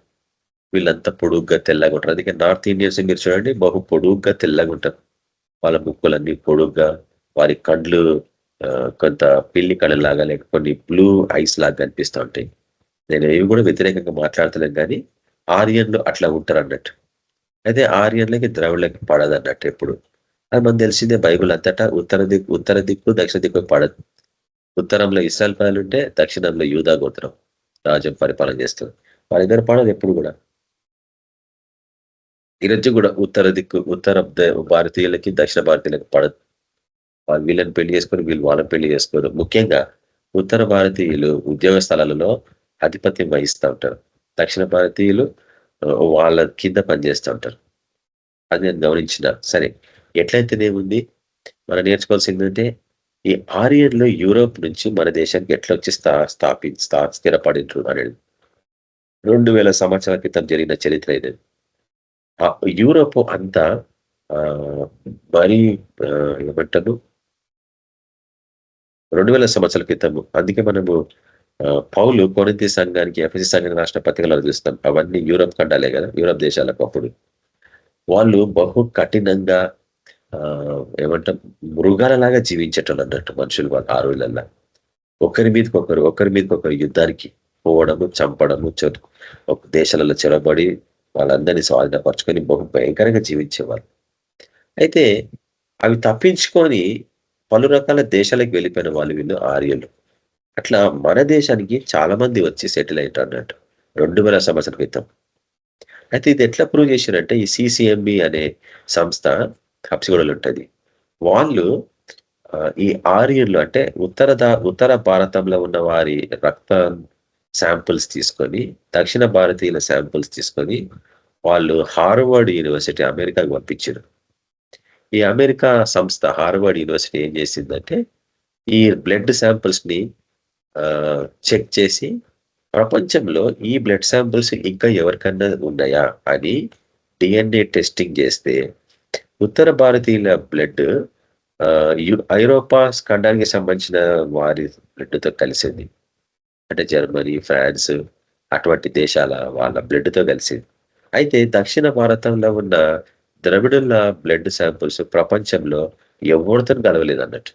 వీళ్ళంతా పొడుగ్గా తెల్లగా ఉంటారు. అందుకే నార్త్ ఇండియన్స్ మీరు చూడండి బహు పొడుగ్గా తెల్లగా ఉంటారు. వాళ్ళ ముక్కులన్నీ పొడుగ్గా, వారి కండ్లు కొంత పిల్లి కళ్ళలాగా లేక కొన్ని బ్లూ ఐస్ లాగా కనిపిస్తూ ఉంటాయి. నేను ఏవి కూడా వ్యతిరేకంగా మాట్లాడతలేను, కానీ ఆర్యన్లు అట్లా ఉంటారు అన్నట్టు. అయితే ఆర్యన్లకి ద్రవిడలకి పడదు అన్నట్టు ఎప్పుడు. అది మనకు తెలిసిందే. బైబుల్ అంతటా ఉత్తర దిక్కు దక్షిణ దిక్కు పడదు. ఉత్తరంలో ఇస్రాయల్ ప్రజలు ఉంటే దక్షిణంలో యూదా గోత్రం రాజ్యం పరిపాలన చేస్తారు. వాళ్ళిద్దరు పడదు ఎప్పుడు కూడా. ఈరోజు కూడా ఉత్తర భారతీయులకి దక్షిణ భారతీయులకి పడదు. వాళ్ళు వీళ్ళని పెళ్లి చేసుకొని వీళ్ళు వాళ్ళని పెళ్లి చేసుకోరు. ముఖ్యంగా ఉత్తర భారతీయులు ఉద్యోగ స్థలాలలో ఆధిపత్యం వహిస్తూ ఉంటారు. దక్షిణ భారతీయులు వాళ్ళ కింద పనిచేస్తూ ఉంటారు. అది నేను గమనించిన. సరే, ఎట్లయితేనేముంది, మనం నేర్చుకోవాల్సిందంటే ఈ ఆర్యన్లు యూరోప్ నుంచి మన దేశానికి ఎట్లా వచ్చి స్థిరపడిండ్రు అనేది 2000 సంవత్సరాల క్రితం జరిగిన చరిత్ర ఇది. యూరోప్ అంతా మరీ ఏమంటారు 2000 సంవత్సరాల క్రితము. అందుకే మనము పౌలు కొరింథీ సంఘానికి, ఎఫెసీ సంఘానికి రాసిన పత్రికలో చూస్తాం. అవన్నీ యూరోప్ ఖండాలే కదా, యూరోప్ దేశాలకు. అప్పుడు వాళ్ళు బహు కఠినంగా ఏమంటాం మృగాలలాగా జీవించేటోళ్ళు అన్నట్టు మనుషులు. వాళ్ళు ఆ రోజులల్లా ఒకరి మీదకొకరు యుద్ధానికి పోవడము, చంపడము, ఒక దేశాలలో చెరబడి వాళ్ళందరినీ స్వాధీనపరచుకొని బహు భయంకరంగా జీవించేవాళ్ళు. అయితే అవి తప్పించుకొని పలు రకాల దేశాలకు వెళ్ళిపోయిన వాళ్ళు వీళ్ళు ఆర్యులు. అట్లా మన దేశానికి చాలా మంది వచ్చి సెటిల్ అయ్యారు అన్నట్టు 2000 సంవత్సరాల క్రితం. అయితే ఇది ఎట్లా ప్రూవ్ చేశారంటే ఈ సిసిఎంబి అనే సంస్థ హబ్సిగూడలో ఉంటుంది. వాళ్ళు ఈ ఆర్యులు అంటే ఉత్తర భారతంలో ఉన్న వారి రక్త శాంపుల్స్ తీసుకొని, దక్షిణ భారతీయుల శాంపుల్స్ తీసుకొని వాళ్ళు హార్వర్డ్ యూనివర్సిటీ అమెరికాకు పంపించారు. ఈ అమెరికా సంస్థ హార్వర్డ్ యూనివర్సిటీ ఏం చేసిందంటే ఈ బ్లడ్ శాంపుల్స్ ని చెక్ చేసి ప్రపంచంలో ఈ బ్లడ్ శాంపుల్స్ ఇంకా ఎవరికన్నా ఉన్నాయా అని డిఎన్ఏ టెస్టింగ్ చేస్తే ఉత్తర భారతీయుల బ్లడ్ ఐరోపా ఖండానికి సంబంధించిన వారి బ్లడ్తో కలిసింది. అంటే జర్మనీ, ఫ్రాన్స్ అటువంటి దేశాల వాళ్ళ బ్లడ్తో కలిసింది. అయితే దక్షిణ భారతంలో ఉన్న ద్రవిడుల బ్లడ్ శాంపుల్స్ ప్రపంచంలో ఎవరితో కలవలేదు అన్నట్టు.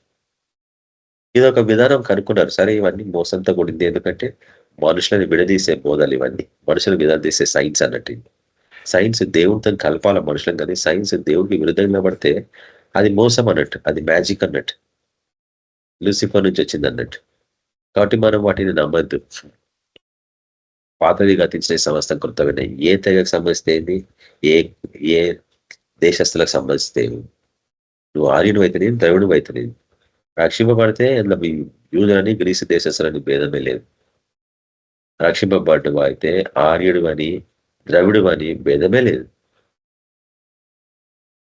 ఇది ఒక విధానం కనుక్కున్నారు. సరే, ఇవన్నీ మోసంతో కూడింది. ఎందుకంటే మనుషులని విడదీసే బోధలు ఇవన్నీ, మనుషులను విడదీసే సైన్స్ అన్నట్టు. సైన్స్ దేవుడితో కలపాల మనుషులను, కానీ సైన్స్ దేవుడికి విరుద్ధంగా పడితే అది మోసం అన్నట్టు, అది మ్యాజిక్ అన్నట్టు, లూసిఫర్ నుంచి వచ్చింది అన్నట్టు. కాబట్టి మనం వాటిని నమ్మద్దు. పాతవి గతించిన సంవత్సరం కృతమైన ఏ తెగకు సంబంధిస్తే ఏంది, ఏ దేశస్తులకు సంబంధిస్తే నువ్వు ఆర్యుడు అయితేనే, ద్రవిడు అయితేనే. రక్షింపబడితే అందులో మీ యూదులని గ్రీసు దేశస్తులని భేదమే లేదు. రక్షింపబడ్డు అయితే ఆర్యుడు అని ద్రవిడు అని భేదమే లేదు.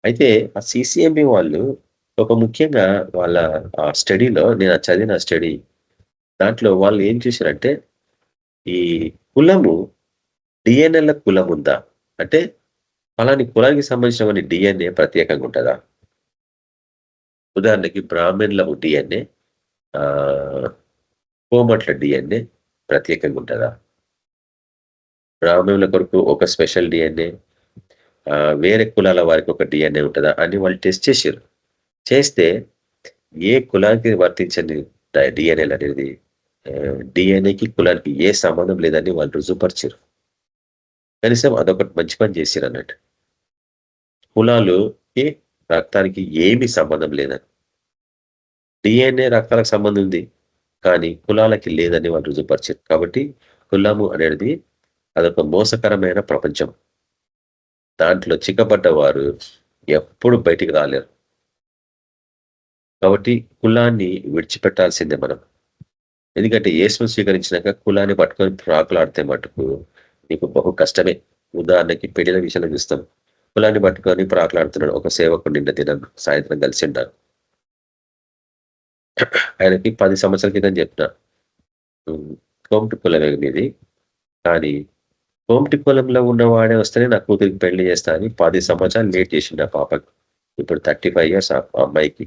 అయితే ఆ సిసిఎంబి వాళ్ళు ఒక ముఖ్యంగా వాళ్ళ ఆ స్టడీలో, నేను చదివిన స్టడీ దాంట్లో వాళ్ళు ఏం చేశారంటే ఈ కులము డిఎన్ఏల కులం ఉందా అంటే అలాంటి కులానికి సంబంధించిన డిఎన్ఏ ప్రత్యేకంగా ఉంటుందా? ఉదాహరణకి బ్రాహ్మణుల డిఎన్ఏ, కోమట్ల డిఎన్ఏ ప్రత్యేకంగా ఉంటుందా? బ్రాహ్మణుల కొరకు ఒక స్పెషల్ డిఎన్ఏ, వేరే కులాల వారికి ఒక డిఎన్ఏ ఉంటుందా అని వాళ్ళు టెస్ట్ చేశారు. చేస్తే ఏ కులానికి వర్తించని డిఎన్ఏలు అనేది డిఎన్ఏకి కులానికి ఏ సంబంధం లేదని వాళ్ళు రుజువుపరిచారు. కనీసం అదొకటి మంచి పని చేశారు అన్నట్టు. కులాలుకి రక్తానికి ఏమీ సంబంధం లేదని, డిఎన్ఏ రక్తాలకు సంబంధం ఉంది కానీ కులాలకి లేదని వాళ్ళు రుజువుపరిచారు. కాబట్టి కులము అనేది అదొక మోసకరమైన ప్రపంచం. దాంట్లో చిక్కబడ్డ వారు ఎప్పుడు బయటికి రాలేరు. కాబట్టి కులాన్ని విడిచిపెట్టాల్సిందే మనం. ఎందుకంటే యేసును స్వీకరించినాక కులాన్ని పట్టుకొని ప్రాకులాడితే మటుకు నీకు బహు కష్టమే. ఉదాహరణకి పెళ్లిల విషయంలో చూస్తాం. కులాన్ని పట్టుకొని ప్రాకులాడుతున్నాడు ఒక సేవకుడు. నిన్న దినం సాయంత్రం కలిసి ఉంటారు. ఆయనకి 10 సంవత్సరాల క్రితం చెప్పిన కోమటి కులమే మీది, కానీ కోమటి కులంలో ఉన్నవాడే వస్తేనే నా కూతురికి పెళ్లి చేస్తా అని 10 సంవత్సరాలు లేట్ చేసిండు ఆ పాపకి. ఇప్పుడు 35 ఇయర్స్ ఆ అమ్మాయికి.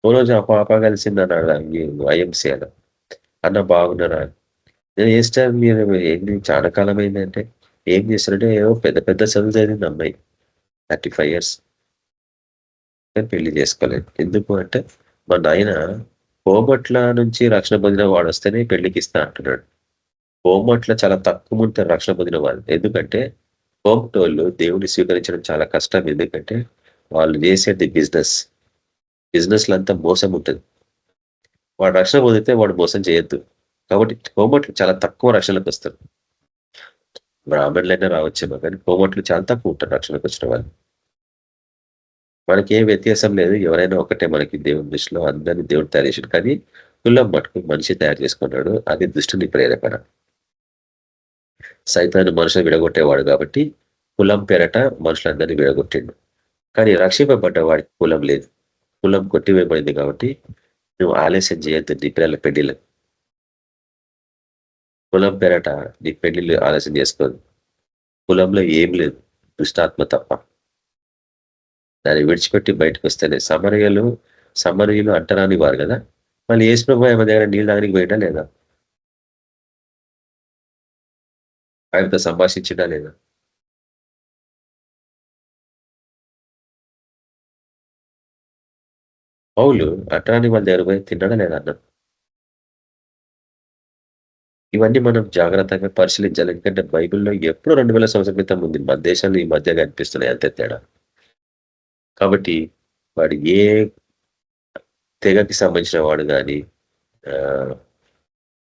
ఓ రోజు ఆ పాప కలిసింది అన్నాడు ఐఎంసీ అన్న, అన్న బాగున్నారా? నేను ఏ స్టార్ మీరు ఏంటి చాలా కాలం అయిందంటే ఏం చేస్తారంటే ఏవో పెద్ద పెద్ద చదువు చదివింది అమ్మాయి, 35 ఇయర్స్. పెళ్లి చేసుకోలేదు. ఎందుకు అంటే మా నాయన కోమట్ల నుంచి రక్షణ పొందిన వాడు వస్తేనే పెళ్లికి ఇస్తా అంటున్నాడు. కోమట్ల చాలా తక్కువ ఉంటారు రక్షణ పొందిన వాళ్ళు. ఎందుకంటే కోమటోళ్ళు దేవుని స్వీకరించడం చాలా కష్టం. ఎందుకంటే వాళ్ళు చేసేది బిజినెస్లో అంతా మోసం ఉంటుంది. వాడు రక్షణ పొందితే వాడు మోసం చేయొద్దు. కాబట్టి కోమట్లు చాలా తక్కువ రక్షణలోకి వస్తారు. బ్రాహ్మణులైనా రావచ్చేమో కానీ కోమట్లు చాలా తక్కువ ఉంటారు రక్షణకు వచ్చిన వాళ్ళు. మనకి ఏ వ్యత్యాసం లేదు. ఎవరైనా ఒకటే మనకి దేవుని దృష్టిలో అందరినీ దేవుడు తయారు చేసాడు. కానీ కులం మటుకు మనిషి తయారు చేసుకున్నాడు. అది దుష్టుని ప్రేరేపణ. సైతాను మనుషులు విడగొట్టేవాడు కాబట్టి కులం పేరట మనుషులందరినీ విడగొట్టిండు. కానీ రక్షింపబడ్డ వాడికి కులం లేదు. కులం కొట్టివేయబడింది కాబట్టి నువ్వు ఆలస్యం చేయొద్దు నీ పిల్లల పెళ్లిళ్ళకు. కులం పేరట నీ పెళ్లిళ్ళు ఆలస్యం చేసుకోదు. కులంలో ఏం లేదు, దుష్టాత్మ తప్ప. దాన్ని విడిచిపెట్టి బయటకు వస్తేనే సమరయులు అంటరాని వారు కదా. మళ్ళీ యేసు ప్రభువు ఆమె దగ్గర నీళ్ళు తాగడానికి పోయినా లేదా? ఆయనతో సంభాషించినా లేదా? పౌలు అంటరాని వాళ్ళ దగ్గర పోయి తిన్నాడా లేదా అన్న? ఇవన్నీ మనం జాగ్రత్తగా పరిశీలించాలి. ఎందుకంటే బైబిల్లో ఎప్పుడో 2000 సంవత్సరాల క్రితం ఉంది. మన దేశంలో ఈ మధ్య కనిపిస్తున్నాయి అంతే తేడా. కాబట్టి వాడు ఏ తెగకి సంబంధించిన వాడు కానీ,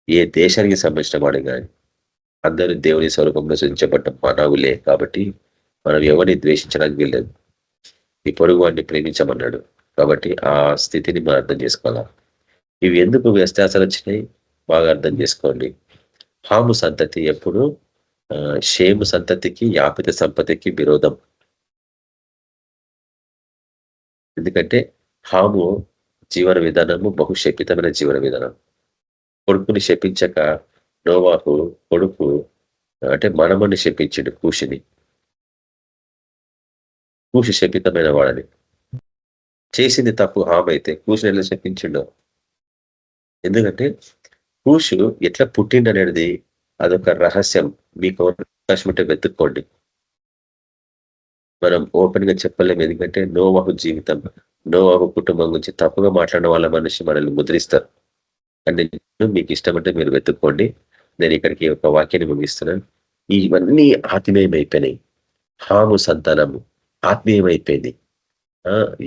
ఏ దేశానికి సంబంధించిన వాడు కానీ, అందరూ దేవుని స్వరూపంలో సృజించబడ్డ మానవులే. కాబట్టి మనం ఎవరిని ద్వేషించడానికి వీల్లేదు. ఈ పొరుగు వాడిని ప్రేమించమన్నాడు. కాబట్టి ఆ స్థితిని మనం అర్థం చేసుకోవాలి. ఇవి ఎందుకు వ్యత్యాసాలు వచ్చినాయి బాగా అర్థం చేసుకోండి. హాము సంతతి ఎప్పుడు షేము సంతతికి, యాపిత సంపతికి విరోధం. ఎందుకంటే హాము జీవన విధానము బహుశపితమైన జీవన విధానం. కొడుకుని శపించక నోవాహు కొడుకు అంటే మనమని శపించిండు కూషిని. కూషి శపితమైన వాడని. చేసింది తప్పు హాము అయితే కూషిని ఎలా శపించిండో. ఎందుకంటే కూషు ఎట్లా పుట్టిండనేది అదొక రహస్యం. మీకు అవకాశం ఉంటే వెతుక్కోండి. మనం ఓపెన్ గా చెప్పలేము. ఎందుకంటే నోవాహు జీవితం, నోవాహు కుటుంబం గురించి తప్పుగా మాట్లాడిన వాళ్ళ మనిషి మనల్ని ముద్రిస్తారు. కానీ మీకు ఇష్టమంటే మీరు వెతుక్కోండి. నేను ఇక్కడికి ఒక వాక్యాన్ని ముగిస్తున్నాను. ఇవన్నీ ఆత్మీయమైపోయినాయి. హాము సంతానము ఆత్మీయమైపోయింది.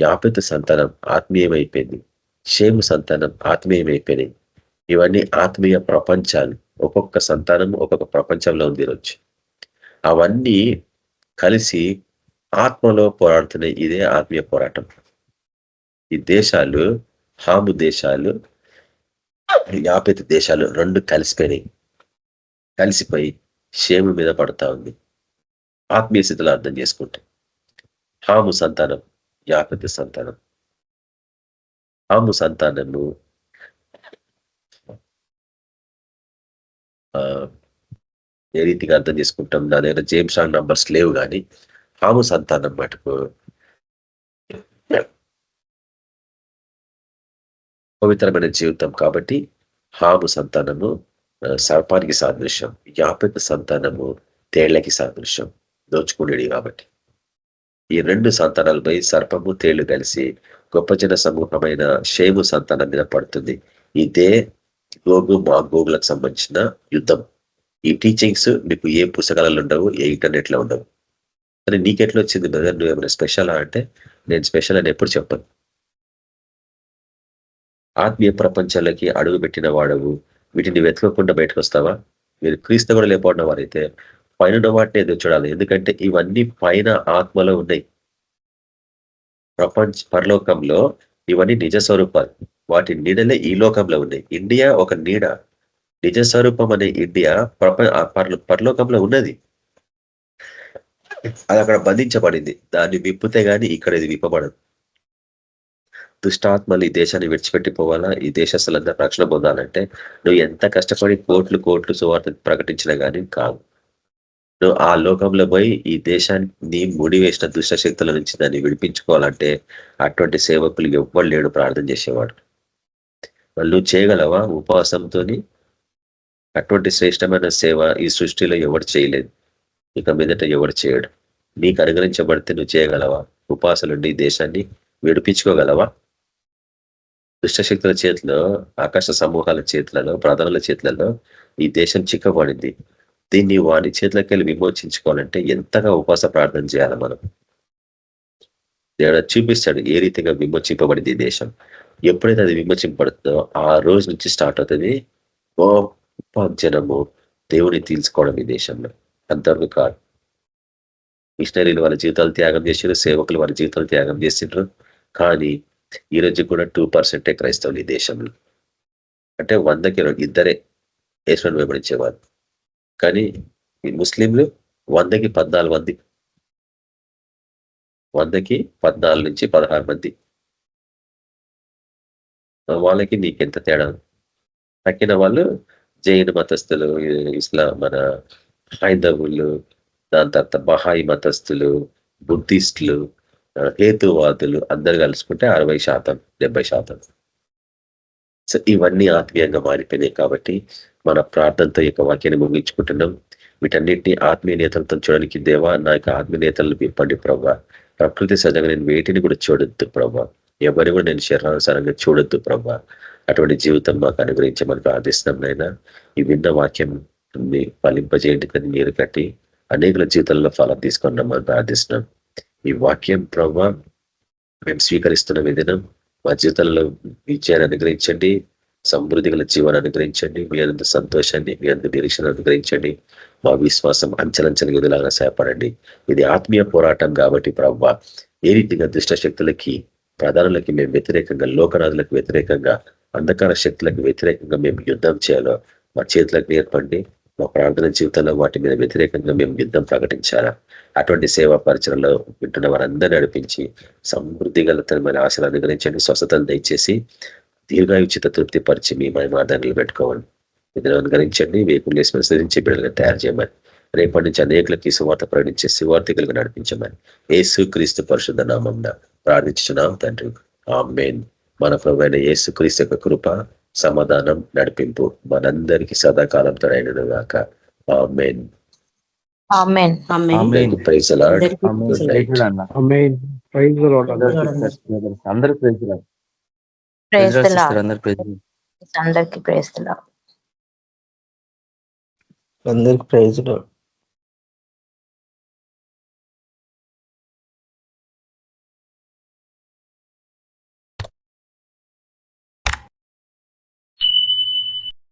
యాపెతు సంతానం ఆత్మీయమైపోయింది. షేము సంతానం ఆత్మీయమైపోయినాయి. ఇవన్నీ ఆత్మీయ ప్రపంచాలు. ఒక్కొక్క సంతానం ఒక్కొక్క ప్రపంచంలో ఉంది ఈరోజు. అవన్నీ కలిసి ఆత్మలో పోరాడుతున్నాయి. ఇదే ఆత్మీయ పోరాటం. ఈ దేశాలు, హాము దేశాలు, యాపెతు దేశాలు రెండు కలిసిపోయి షేము మీద పడతా ఉంది. ఆత్మీయ స్థితిలో అర్థం చేసుకుంటే హాము సంతానం, యాపెతు సంతానం. హాము సంతానము ఏ రీతిగా అర్థం చేసుకుంటాం. నా దగ్గర జేమ్స్ రాంగ్ నంబర్స్ లేవు. కానీ హాము సంతానం మటుకు పవిత్రమైన జీవితం. కాబట్టి హాము సంతానము సర్పానికి సాదృశ్యం, యాపెతు సంతానము తేళ్లకి సాదృశ్యం, దోచుకునేది. కాబట్టి ఈ రెండు సంతానాలపై సర్పము తేళ్లు కలిసి గొప్ప జన సమూహమైన షేము సంతానం మీద పడుతుంది. ఇదే గోగు మాగోగులకు సంబంధించిన యుద్ధం. ఈ టీచింగ్స్ మీకు ఏ పుస్తకాలలో ఉండవు, ఏ ఇంటర్నెట్లో ఉండవు. కానీ నీకెట్లా వచ్చింది బ్రదర్, నువ్వు ఏమైనా స్పెషల్ అంటే? నేను స్పెషల్ అని ఎప్పుడు చెప్పను. ఆత్మీయ ప్రపంచాలకి అడుగు పెట్టిన వాడవు. వీటిని వెతకకుండా బయటకు వస్తావా? మీరు క్రీస్తు కూడా లేకపోవడం వారైతే పైన వాటిని ఎదురు చూడాలి. ఎందుకంటే ఇవన్నీ పైన ఆత్మలో ఉన్నాయి. పరలోకంలో ఇవన్నీ నిజ స్వరూపాలు. వాటి నీడలే ఈ లోకంలో ఉన్నాయి. ఇండియా ఒక నీడ. నిజ స్వరూపం అనే ఇండియా పరలోకంలో ఉన్నది. అది అక్కడ బంధించబడింది. దాన్ని విప్పితే గాని ఇక్కడ ఇది విప్పబడదు. దుష్టాత్మలు ఈ దేశాన్ని విడిచిపెట్టిపోవాలా, ఈ దేశస్తులందరూ రక్షణ పొందాలంటే నువ్వు ఎంత కష్టపడి కోట్లు సువార్త ప్రకటించినా గానీ కాదు. నువ్వు ఆ లోకంలో పోయి ఈ దేశాన్ని ముడివేసిన దుష్ట శక్తుల నుంచి దాన్ని విడిపించుకోవాలంటే అటువంటి సేవకులు ఎవ్వరు లేడు ప్రార్థన చేసేవాడు. వాళ్ళు నువ్వు చేయగలవా? ఉపవాసంతో అటువంటి శ్రేష్టమైన సేవ ఈ సృష్టిలో ఎవరు చేయలేదు. ఇక మీదట ఎవరు చేయడు. నీకు అనుగ్రహించబడితే నువ్వు చేయగలవా? ఉపవాసాలుండి ఈ దేశాన్ని విడిపించుకోగలవా? దుష్టశక్తుల చేతిలో, ఆకాశ సమూహాల చేతులలో, ప్రధానుల చేతులలో ఈ దేశం చిక్కబడింది. దీన్ని వారి చేతులకి వెళ్ళి విమోచించుకోవాలంటే ఎంతగా ఉపవాస ప్రార్థన చేయాలి మనం. దేవుడు చూపిస్తాడు ఏ రీతిగా విమోచింపబడింది ఈ దేశం. ఎప్పుడైతే అది విమర్శింపబడుతుందో ఆ రోజు నుంచి స్టార్ట్ అవుతుంది గొప్ప జనము దేవుని తీల్చుకోవడం ఈ దేశంలో. అంతవరకు కాదు. మిషనరీలు వాళ్ళ జీవితాలు త్యాగం చేసారు, సేవకులు వాళ్ళ జీవితాలు త్యాగం చేసిండ్రు. కానీ ఈ రోజు కూడా 2% క్రైస్తవులు ఈ దేశంలో. అంటే 100కి ఇద్దరే యేసుని వెంబడించేవారు. కానీ ఈ ముస్లింలు 100కి 14 మంది, 100కి 14 నుంచి 16 మంది. వాళ్ళకి నీకెంత తేడా? తక్కిన వాళ్ళు జైన్ మతస్థులు, ఇస్లాం మన హైందవులు, దాని తర్వాత బహాయి మతస్థులు, బుద్ధిస్టులు, హేతువాదులు అందరు కలుసుకుంటే 60%, 70%. సో ఇవన్నీ ఆత్మీయంగా మారిపోయినాయి. కాబట్టి మన ప్రార్థనతో ఈ యొక్క వాక్యాన్ని ముగించుకుంటున్నాం. వీటన్నిటిని ఆత్మీయ నేతలతో చూడడానికి దేవా నా యొక్క ఆత్మీయ నేతలను పిప్పండి ప్రభా. ప్రకృతి సహజంగా నేను వేటిని కూడా చూడొద్దు ప్రభా, ఎవరిని కూడా నేను శరీరానుసారంగా చూడొద్దు ప్రభా. అటువంటి జీవితం మాకు అనుగ్రహించమని ప్రార్థిస్తున్నాం నాయన. ఈ విన్న వాక్యం ఫలింపజేయండి, కానీ నీరు కట్టి అనేకుల జీవితంలో ఫలం తీసుకున్నామని ప్రార్థిస్తున్నాం. ఈ వాక్యం ప్రభా మేము స్వీకరిస్తున్న విధానం మా జీవితంలో విజయాన్ని అనుగ్రహించండి, సమృద్ధి గల జీవాన్ని అనుగ్రహించండి, మీ అంత సంతోషాన్ని, మీ అంత నిరీక్షణ అనుగ్రహించండి. మా విశ్వాసం అంచలంచల ఎదులాగా సహాయపడండి. ఇది ఆత్మీయ పోరాటం కాబట్టి ప్రభా ఏ రీతిగా దుష్ట శక్తులకి, ప్రధానులకి మేము వ్యతిరేకంగా, లోకనాథులకు వ్యతిరేకంగా, అంధకార శక్తులకు వ్యతిరేకంగా మేము యుద్ధం చేయాలో మా చేతులకు నేర్పండి. మా ప్రార్థన జీవితంలో వాటి మీద వ్యతిరేకంగా మేము యుద్ధం ప్రకటించాలా. అటువంటి సేవా పరిచయంలో వింటున్న వారందరినీ నడిపించి సమృద్ధి గల తనమైన ఆశలు అనుగ్రహించండి, స్వస్థతలు దయచేసి దీర్ఘాయుచిత తృప్తి పరిచి మీ మహిమాదారులు పెట్టుకోవాలి. ఇది అనుగ్రహించండి, వేకులు విశ్వసించి బిడ్డలుగా తయారు చేయమని, రేపటి నుంచి అనేకులకి సువార్త ప్రకటించే సువార్థికులుగా నడిపించమని యేసు క్రీస్తు పరిశుద్ధ నామమున ప్రార్థించుచున్నాం తండ్రి, ఆమేన్. మన ప్రభువైన యేసు క్రీస్తు యొక్క కృప, సమాధానం, నడిపింపు మనందరికీ సదాకాలం తోడైనను గాక. Amen. Amen. Amen. Praise the Lord. అందరికీ good night. Amen. Praise the Lord. అందరూ praise the Lord. Praise the Lord. అందరూ ప్రైజ్ ది లార్డ్. అందరికీ ప్రైజ్ ది లార్డ్. అందరికి ప్రైజ్ ది లార్డ్.